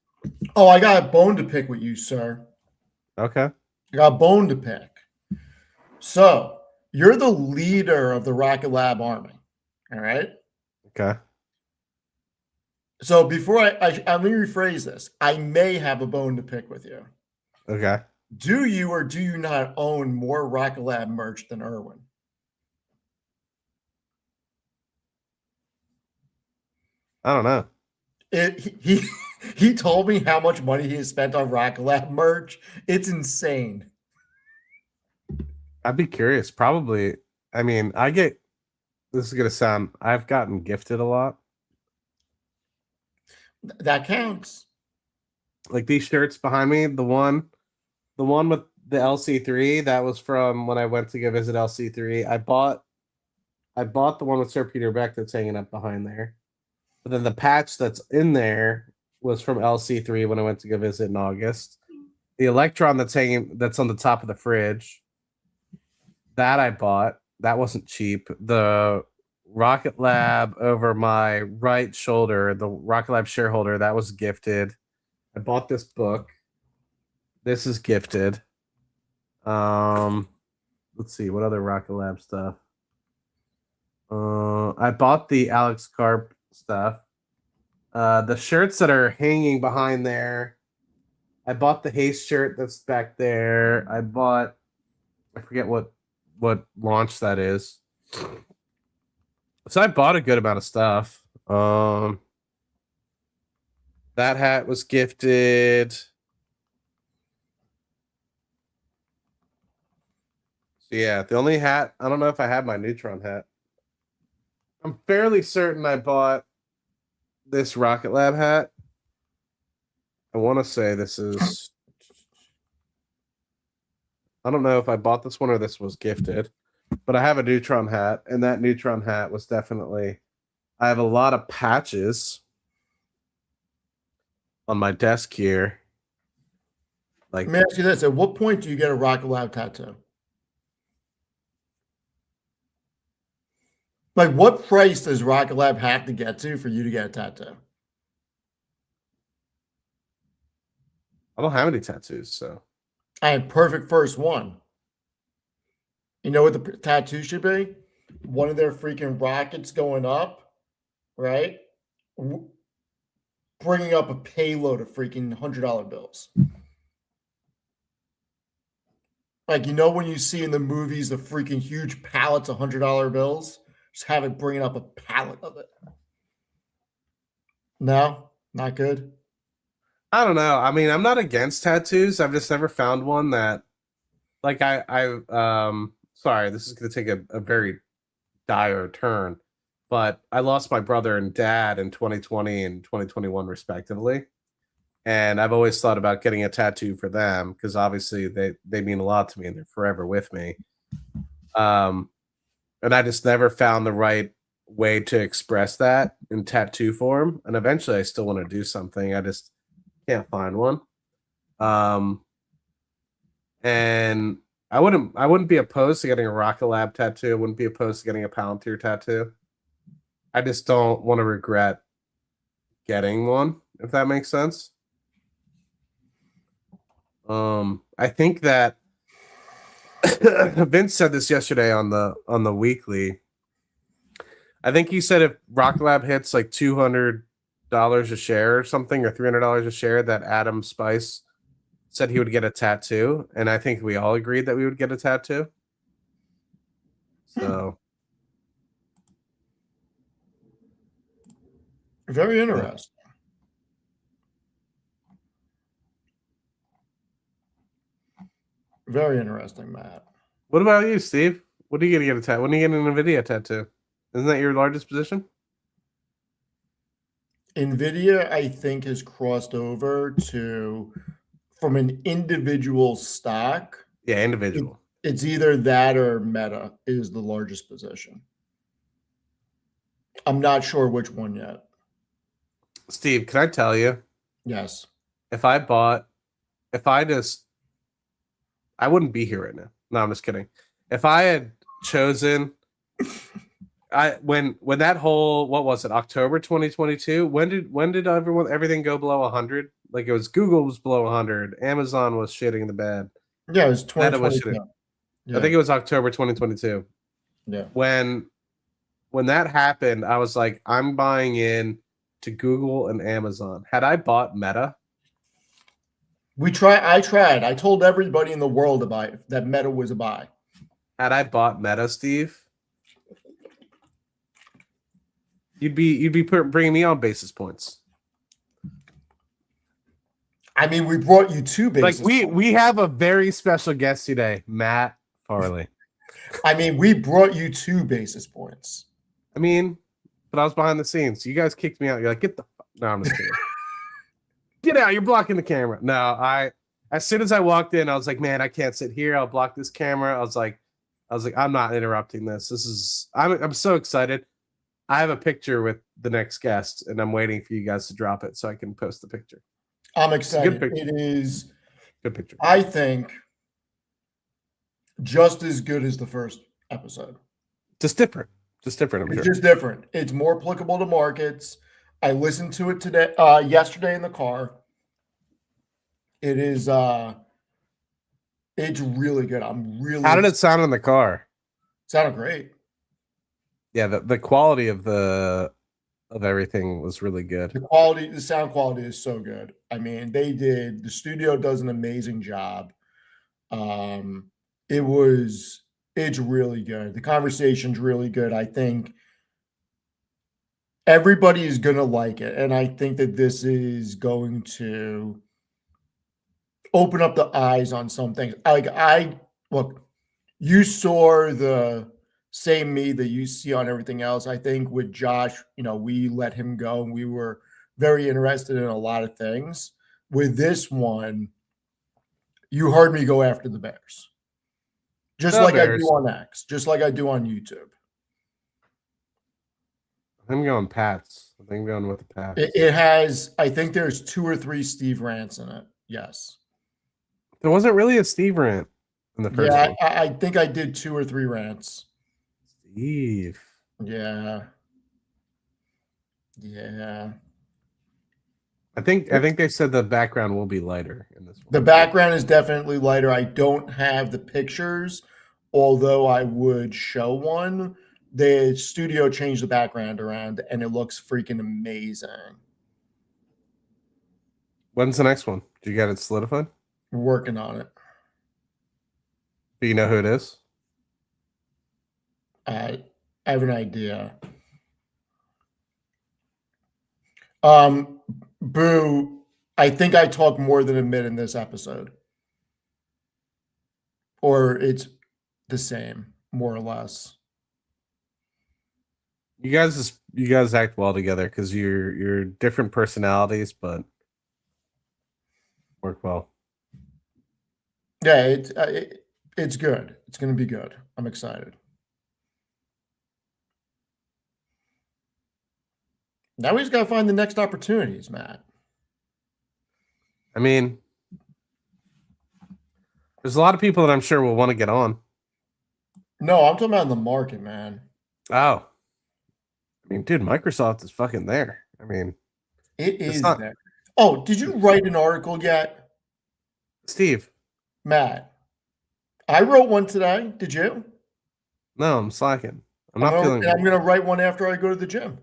Oh, I got a bone to pick with you, sir. Okay. I got a bone to pick. So you're the leader of the Rocket Lab Army. All right. Okay. So before let me rephrase this. I may have a bone to pick with you. Okay. Do you or do you not own more Rocket Lab merch than Irwin? I don't know. He told me how much money he has spent on Rocket Lab merch. It's insane. I'd be curious. Probably. I mean, this is going to sound, I've gotten gifted a lot. That counts. Like these shirts behind me, the one with the LC3, that was from when I went to go visit LC3. I bought the one with Sir Peter Beck that's hanging up behind there. But then the patch that's in there was from LC3 when I went to go visit in August. The Electron that's on the top of the fridge, that I bought. That wasn't cheap. The Rocket Lab over my right shoulder, the Rocket Lab shareholder, that was gifted. I bought this book. This is gifted. Let's see what other Rocket Lab stuff. I bought the Alex Carp stuff. The shirts that are hanging behind there. I bought the Haste shirt that's back there. I forget what launch that is. So I bought a good amount of stuff. That hat was gifted. So yeah, the only hat, I don't know if I have my Neutron hat. I'm fairly certain I bought this Rocket Lab hat. I want to say this is, I don't know if I bought this one or this was gifted, but I have a Neutron hat, and that Neutron hat was definitely, I have a lot of patches on my desk here. Like, Let me ask you this: at what point do you get a Rocket Lab tattoo? Like, what price does Rocket Lab have to get to for you to get a tattoo? I don't have any tattoos, so I had perfect first one. You know what the tattoo should be? One of their freaking rockets going up, right? Bringing up a payload of freaking $100 bills. Like, you know, when you see in the movies the freaking huge pallets of $100 bills, just have it bringing up a pallet of it. No, not good. I don't know. I mean, I'm not against tattoos. I've just never found one that, like, sorry, this is going to take a very dire turn, but I lost my brother and dad in 2020 and 2021 respectively, and I've always thought about getting a tattoo for them because obviously they mean a lot to me and they're forever with me. And I just never found the right way to express that in tattoo form, and eventually I still want to do something. I just can't find one. And I wouldn't be opposed to getting a Rocket Lab tattoo. I wouldn't be opposed to getting a Palantir tattoo. I just don't want to regret getting one, if that makes sense. I think that Vince said this yesterday on the weekly. I think he said if Rocket Lab hits like $200 a share or something, or $300 a share, that Adam Spice said he would get a tattoo, and I think we all agreed that we would get a tattoo. So Very interesting. Very interesting, Matt. what about you, Steve? What are you gonna get a tattoo? When are you getting an NVIDIA tattoo? Isn't that your largest position? NVIDIA, I think, has crossed over to from an individual stock. Yeah, individual. It's either that or Meta is the largest position. I'm not sure which one yet. Steve, can I tell you? Yes. If I bought, if I just, I wouldn't be here right now. No, I'm just kidding. If I had chosen, when that whole, what was it, October 2022? When did everything go below 100? Like it was Google was below 100, Amazon was shitting the bed. Yeah, it was Meta was 2022. shitting. Yeah. I think it was October 2022. Yeah. When that happened, I was like, I'm buying in to Google and Amazon. Had I bought Meta, I tried. I told everybody in the world to buy that Meta was a buy. had I bought Meta, Steve, you'd be bringing me on basis points. I mean, we brought you two basis Like points. we have a very special guest today, Matt Farley. I mean, we brought you 2 basis points. I mean, but I was behind the scenes. You guys kicked me out. You're like, get the no, I'm just kidding. Get out, you're blocking the camera. No, as soon as I walked in, I was like, man, I can't sit here. I'll block this camera. I was like, I'm not interrupting this. I'm so excited. I have a picture with the next guest, and I'm waiting for you guys to drop it so I can post the picture. I'm excited. Good It is, good picture. I think, just as good as the first episode. Just different. I'm It's sure. just different. It's more applicable to markets. I listened to it yesterday in the car. It is it's really good. I'm really How did it sound in the car? sounded great. Yeah, the quality of everything was really good. The sound quality is so good. I mean, the studio does an amazing job. Um, it was, it's really good. The conversation's really good. I think everybody is gonna like it, and I think that this is going to open up the eyes on some things. Like I look, you saw the same me that you see on everything else. I think with Josh, we let him go and we were very interested in a lot of things. With this one, you heard me go after the Bears, just No like I do Bears. on X, just like I do on YouTube. I'm going Pats. I think I'm going with the It, Pats. it has, I think there's 2 or 3 Steve Rants in it. Yes. There wasn't really a Steve rant in the first Yeah, one. I think I did 2 or 3 rants. Steve. Yeah. Yeah. I think they said the background will be lighter in this one. The background is definitely lighter. I don't have the pictures, although I would show one. The studio changed the background around and it looks freaking amazing. When's the next one? Do you got it solidified? We're working on it. Do you know who it is? I have an idea. Um, Boo, I think I talked more than a minute in this episode. Or it's the same, more or less. You guys act well together because you're different personalities, but work well. Yeah, it's good. It's going to be good. I'm excited. Now we just got to find the next opportunities, Matt. I mean, there's a lot of people that I'm sure will want to get on. No, I'm talking about in the market, man. Oh, I mean, dude, Microsoft is fucking there. I mean, It it's is not there. Oh, did you write an article yet, Steve. Matt? I wrote one today. Did you? No, I'm slacking. I'm not feeling. I'm gonna write one after I go to the gym.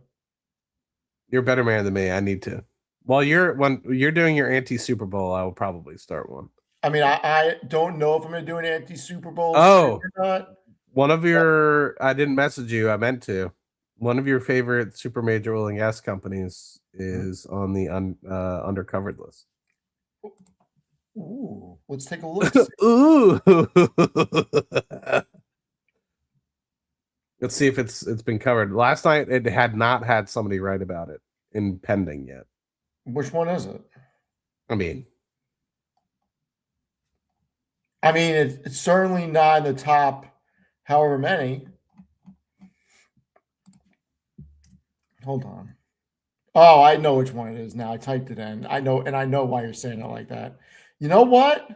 You're a better man than me. I need to. When you're doing your anti Super Bowl, I will probably start one. I mean, I don't know if I'm gonna do an anti Super Bowl shit Oh, or not. one of your I didn't message you. I meant to. One of your favorite super major oil and gas companies is on the undercovered list. Ooh, let's take a look. Ooh. Let's see if it's been covered. Last night it had not had somebody write about it in pending yet. Which one is it? I mean, It's certainly not in the top however many. Hold on. Oh, I know which one it is now. I typed it in. I know why you're saying it like that. You know what?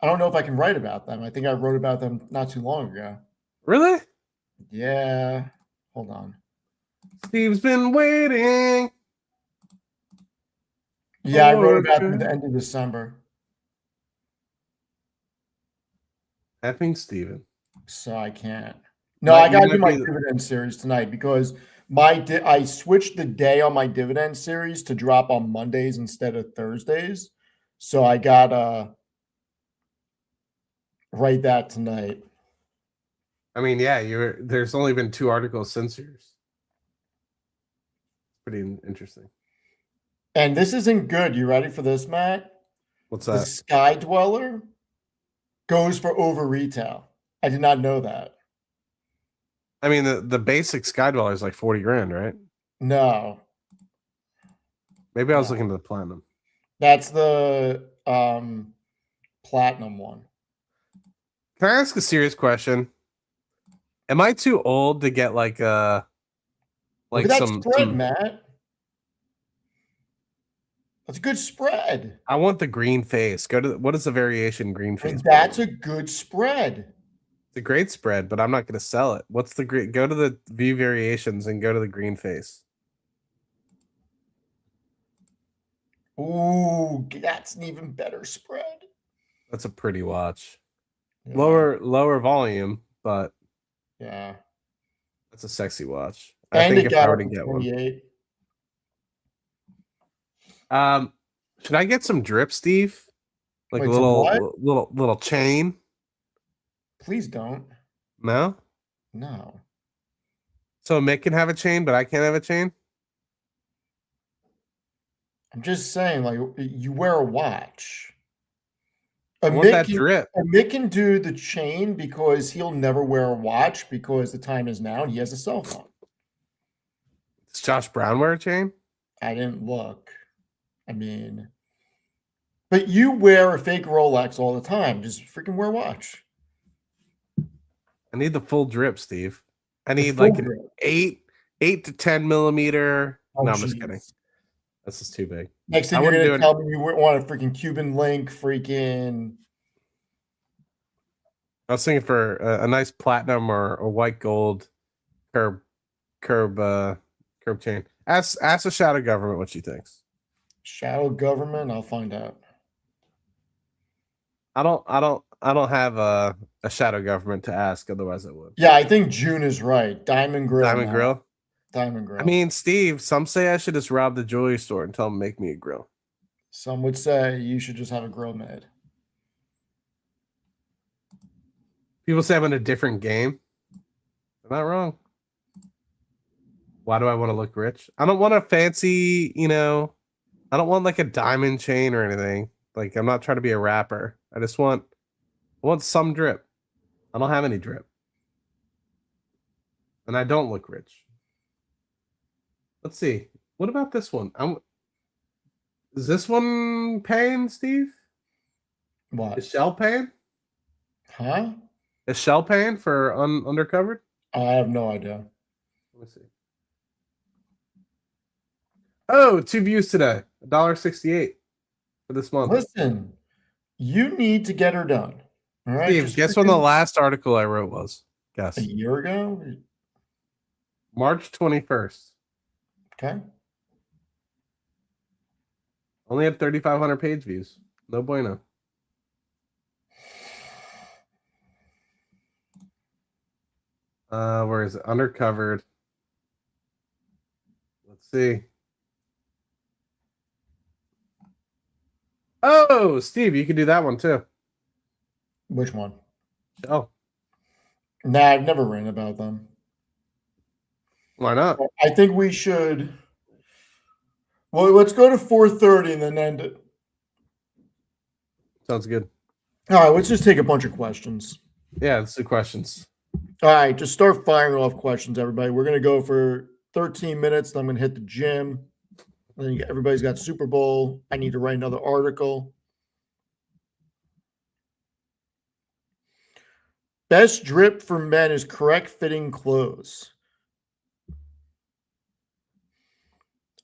I don't know if I can write about them. I think I wrote about them not too long ago. really? Yeah. Hold on. Steve's been waiting. Yeah, I wrote about them at the end of December. Effing Steven. So I can't. No, I You gotta do might my be dividend series tonight because I switched the day on my dividend series to drop on Mondays instead of Thursdays. So I gotta write that tonight. I mean, yeah, there's only been 2 articles since yours. Pretty interesting. And this isn't good. You ready for this, Matt? What's The that? Sky Dweller goes for over retail. I did not know that. I mean, the basic Skydweller is like 40 grand, right? No, Maybe I was no. looking at the platinum. That's the platinum one. Can I ask a serious question? Am I too old to get Look like at that some spread, Matt. That's a good spread. I want the green face. What is the variation green face? That's a good spread. It's a great spread, but I'm not going to sell it. What's the great? Go to the view variations and go to the green face. Ooh, that's an even better spread. That's a pretty watch. Yeah, Lower volume, but yeah. That's a sexy watch. I And think it if I got were up to to get one, 28. should I get some drip, Steve? Like a Wait, some what? little chain? Please don't. No. No. So Mick can have a chain, but I can't have a chain. I'm just saying, like, you wear a watch. I want that drip. Mick can do the chain because he'll never wear a watch because the time is now and he has a cell phone. Does Josh Brown wear a chain? I didn't look. I mean, but you wear a fake Rolex all the time. Just freaking wear a watch. I need the full drip, Steve. I The need full like an drip. 8 to 10 millimeter. Oh, No, I'm just kidding. jeez. This is too big. Next I thing you're wouldn't do gonna it. tell me you want a freaking Cuban link, freaking. I was thinking for a nice platinum or a white gold curb chain. Ask the shadow government what she thinks. Shadow government. I'll find out. I don't have a shadow government to ask, otherwise I would. Yeah, I think June is right. Diamond Grill. Diamond Grill. Diamond Grill. I mean, Steve, some say I should just rob the jewelry store and tell them to make me a grill. Some would say you should just have a grill made. People say I'm in a different game. They're not wrong. Why do I want to look rich? I don't want a fancy, I don't want like a diamond chain or anything. Like, I'm not trying to be a rapper. I want some drip. I don't have any drip. And I don't look rich. Let's see. What about this one? Is this one paying, Steve? What? Is Shell paying? Huh? Is Shell paying for undercovered? I have no idea. Let me see. Oh, 2 views today. $1.68 for this month. Listen, you need to get her done. All right. Steve, guess when the last article I wrote was? Guess. A year ago? March 21st. Okay. Only had 3,500 page views. No bueno. Where is it? Undercovered. Let's see. Oh, Steve, you can do that one too. Which one? Oh. Nah, I've never written about them. Why not? I think we should. Well, let's go to 4:30 and then end it. Sounds good. All right, let's just take a bunch of questions. Yeah, let's do questions. All right, just start firing off questions, everybody. We're going to go for 13 minutes. Then I'm going to hit the gym. Then everybody's got Super Bowl. I need to write another article. Best drip for men is correct fitting clothes.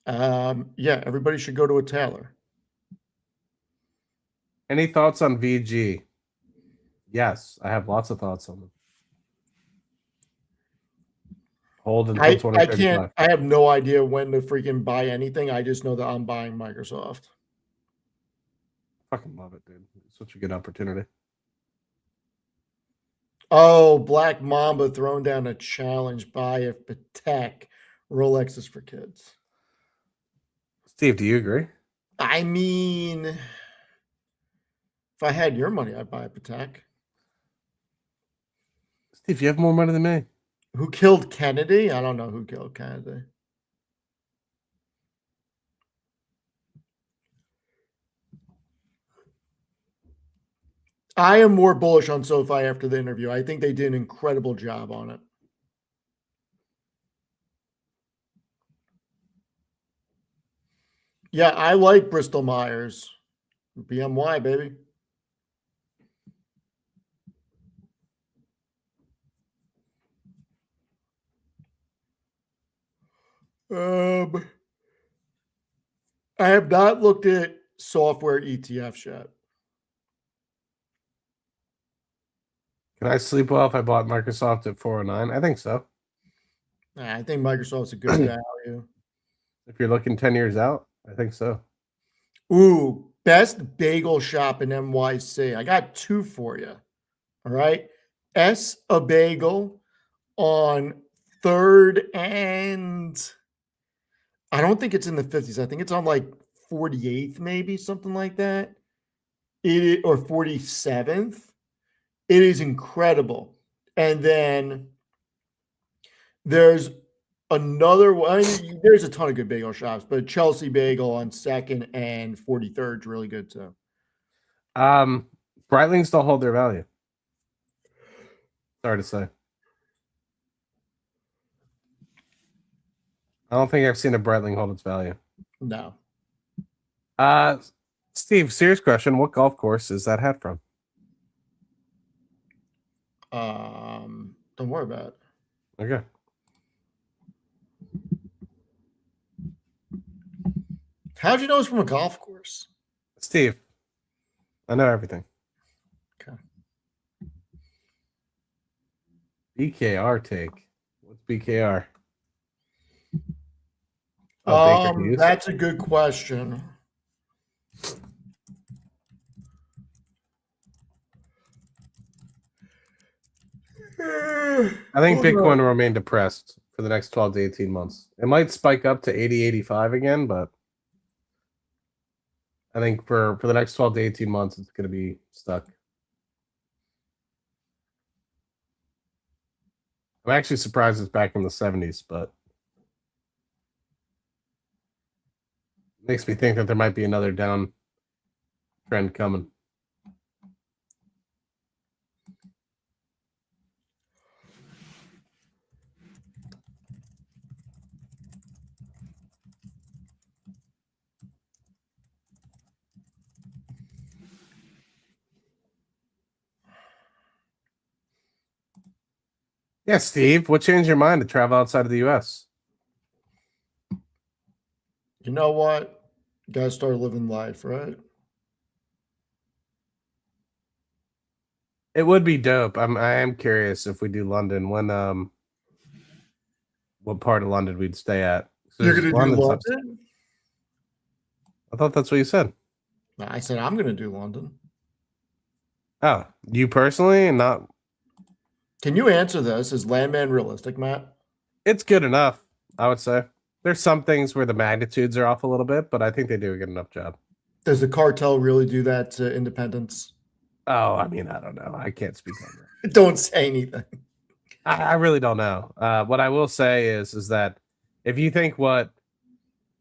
Yeah, everybody should go to a tailor. Any thoughts on VG? Yes, I have lots of thoughts on them. Hold until 2035. I have no idea when to freaking buy anything. I just know that I'm buying Microsoft. Fucking love it, dude. It's such a good opportunity. Oh, Black Mamba throwing down a challenge. Buy if Patek. Rolex is for kids. Steve, do you agree? I mean, if I had your money, I'd buy a Patek. Steve, you have more money than me. Who killed Kennedy? I don't know who killed Kennedy. I am more bullish on SoFi after the interview. I think they did an incredible job on it. Yeah, I like Bristol Myers. BMY, baby. I have not looked at software ETFs yet. Can I sleep well if I bought Microsoft at 409? I think so. I think Microsoft's a good value. If you're looking 10 years out, I think so. Ooh, best bagel shop in NYC. I got two for you. All right. A Bagel on third and I don't think it's in the 50s. I think it's on like 48th, maybe something like that. Or 47th. It is incredible. And then there's another one. I mean, there's a ton of good bagel shops, but Chelsea Bagel on 2nd and 43rd is really good too. Breitlings don't hold their value. Sorry to say. I don't think I've seen a Breitling hold its value. No. Steve, serious question. What golf course is that hat from? Don't worry about it. Okay. How'd you know it's from a golf course? Steve, I know everything. Okay. BKR take. What's BKR? Oh, That's a good question. I think Bitcoin will remain depressed for the next 12 to 18 months. It might spike up to 80, 85 again, but I think for the next 12 to 18 months, it's going to be stuck. I'm actually surprised it's back in the 70s, but it makes me think that there might be another down trend coming. Yeah, Steve, what changed your mind to travel outside of the U.S.? You know what? You gotta start living life, right? It would be dope. I am curious if we do London, what part of London we'd stay at. You're gonna do London's London? I thought that's what you said. No, I said I'm gonna do London. Oh, you personally and not. Can you answer this? Is Landman realistic, Matt? It's good enough, I would say. There's some things where the magnitudes are off a little bit, but I think they do a good enough job. Does the cartel really do that to independence? Oh, I mean, I don't know. I can't speak on that. Don't say anything. I really don't know. What I will say is that if you think what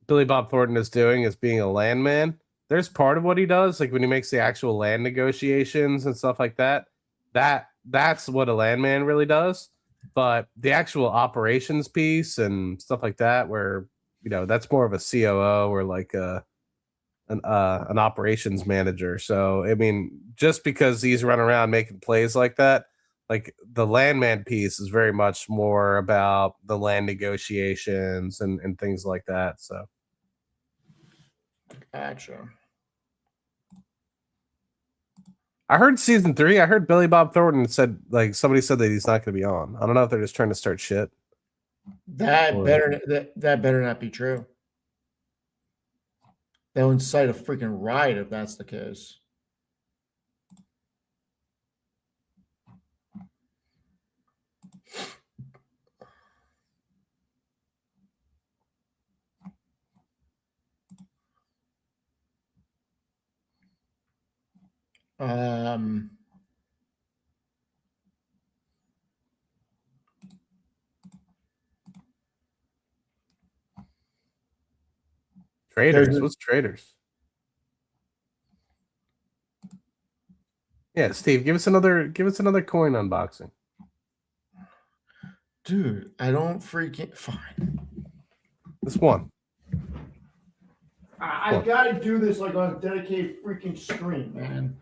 Billy Bob Thornton is doing is being a landman, there's part of what he does, like when he makes the actual land negotiations and stuff like that. That's what a landman really does. But the actual operations piece and stuff like that, where that's more of a COO or like an operations manager. So I mean, just because he's running around making plays like that, like the landman piece is very much more about the land negotiations and things like that. So Gotcha. I heard season 3. I heard Billy Bob Thornton said, like, somebody said that he's not going to be on. I don't know if they're just trying to start shit. That better not be true. They'll incite a freaking riot if that's the case. Traders. What's traders? Yeah, Steve, give us another coin unboxing. Dude, I don't freaking fine. This one. I gotta do this like on a dedicated freaking stream, man.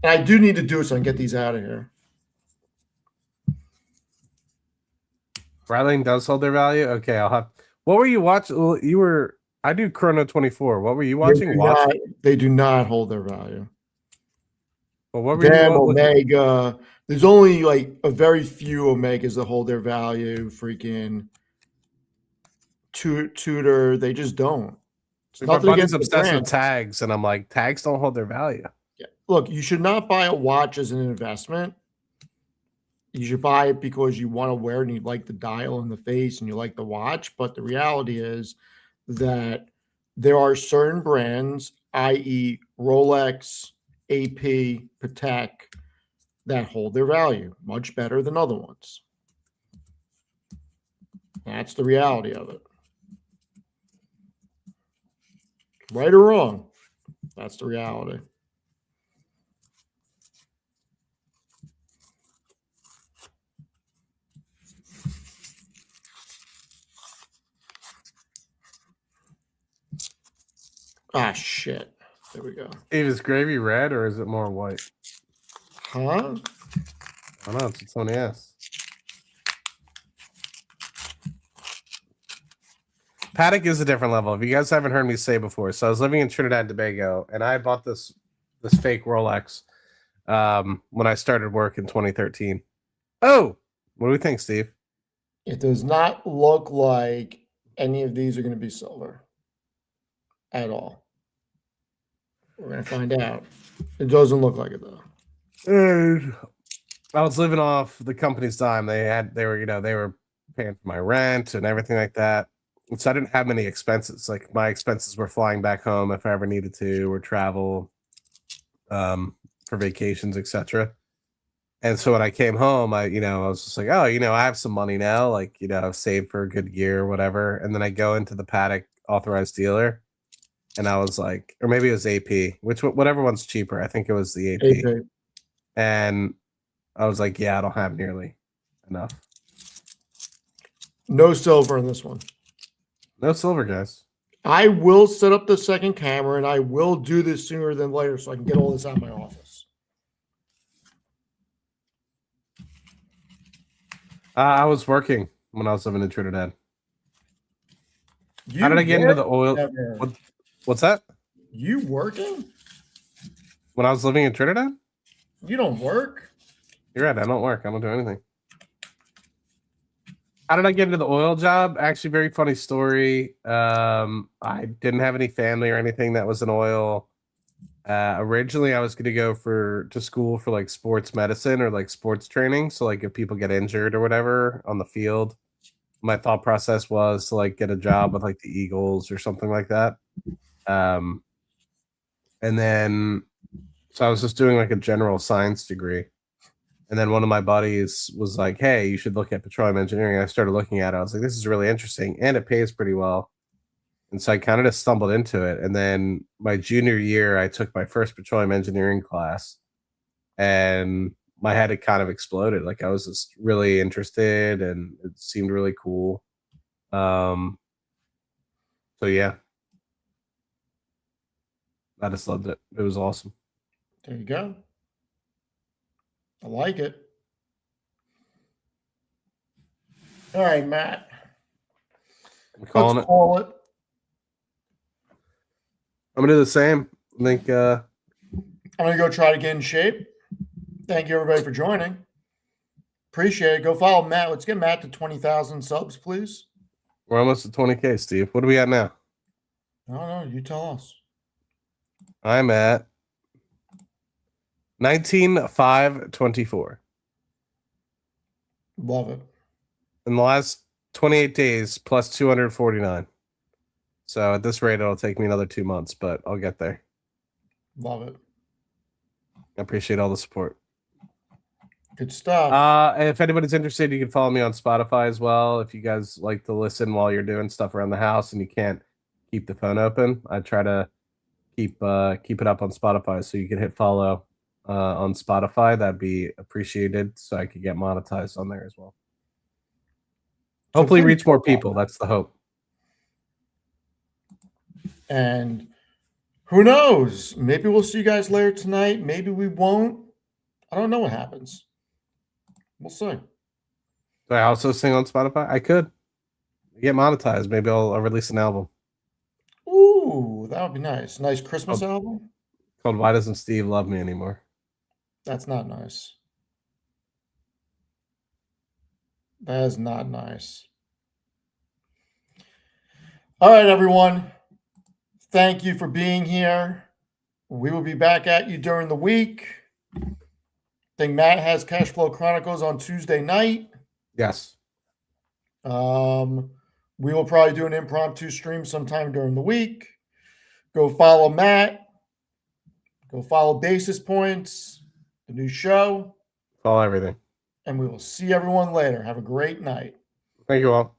And I do need to do it so I can get these out of here. Breiling does hold their value. Okay, I'll have. What were you watching? Well, I do Chrono 24. What were you watching? They do not hold their value. Well, what were Damn, you? Omega. There's only like a very few Omegas that hold their value. Freaking Tutor, they just don't. My buddy's obsessed with tags, and I'm like, tags don't hold their value. Yeah. Look, you should not buy a watch as an investment You should buy it because you want to wear it and you like the dial in the face and you like the watch. But the reality is that there are certain brands, i.e., Rolex, AP, Patek, that hold their value much better than other ones. That's the reality of it. Right or wrong, that's the reality. Ah, shit. There we go. Is gravy red or is it more white? Huh? I don't know. It's what somebody asked. Paddock is a different level. If you guys haven't heard me say before, so I was living in Trinidad and Tobago, and I bought this fake Rolex when I started work in 2013. Oh, what do we think, Steve? It does not look like any of these are going to be silver at all. We're going to find out. It doesn't look like it though. And I was living off the company's dime. They were paying for my rent and everything like that. So I didn't have many expenses. Like my expenses were flying back home if I ever needed to, or travel for vacations, etc. And so when I came home, I was just like, oh, I have some money now, like, I've saved for a good year or whatever. And then I go into the Paddock authorized dealer, and I was like, or maybe it was AP, whatever one's cheaper. I think it was the AP. AP. And I was like, yeah, I don't have nearly enough. No silver in this one. No silver, guys. I will set up the second camera and I will do this sooner than later so I can get all this out of my office. I was working when I was living in Trinidad. You How did I get into the oil? What's that? You working? When I was living in Trinidad? You don't work? You're right. I don't work. I don't do anything. How did I get into the oil job? Actually, very funny story. I didn't have any family or anything that was in oil. Originally, I was going to go to school for like sports medicine or like sports training. So like if people get injured or whatever on the field, my thought process was to like get a job with like the Eagles or something like that. And then, so I was just doing like a general science degree. And then one of my buddies was like, hey, you should look at petroleum engineering. I started looking at it. I was like, this is really interesting. And it pays pretty well. And so I kind of just stumbled into it. And then my junior year, I took my first petroleum engineering class. And my head had kind of exploded. Like I was just really interested and it seemed really cool. So yeah. I just loved it. It was awesome. There you go. I like it. All right, Matt. Let's call it. I'm gonna do the same. I think I'm gonna go try to get in shape. Thank you everybody for joining. Appreciate it. Go follow Matt. Let's get Matt to 20,000 subs, please. we're almost at 20K, Steve. What are we at now? I don't know. You tell us. I'm at 19,524. Love it. In the last 28 days, plus 249. So at this rate, it'll take me another 2 months, but I'll get there. Love it. I appreciate all the support. Good stuff. If anybody's interested, you can follow me on Spotify as well. If you guys like to listen while you're doing stuff around the house and you can't keep the phone open, I try to keep it up on Spotify, so you can hit follow on Spotify. That'd be appreciated, so I could get monetized on there as well. Hopefully, reach more people. That's the hope. And who knows? Maybe we'll see you guys later tonight. Maybe we won't. I don't know what happens. We'll see. Do I also sing on Spotify? I could get monetized. Maybe I'll release an album. Ooh, that would be nice. Nice Christmas album. Called "Why Doesn't Steve Love Me Anymore?" That's not nice. That is not nice. All right, everyone. Thank you for being here. We will be back at you during the week. think Matt has Cash Flow Chronicles on Tuesday night. Yes. We will probably do an impromptu stream sometime during the week. Go follow Matt. Go follow Basis Points, the new show. Follow everything. And we will see everyone later. Have a great night. Thank you all.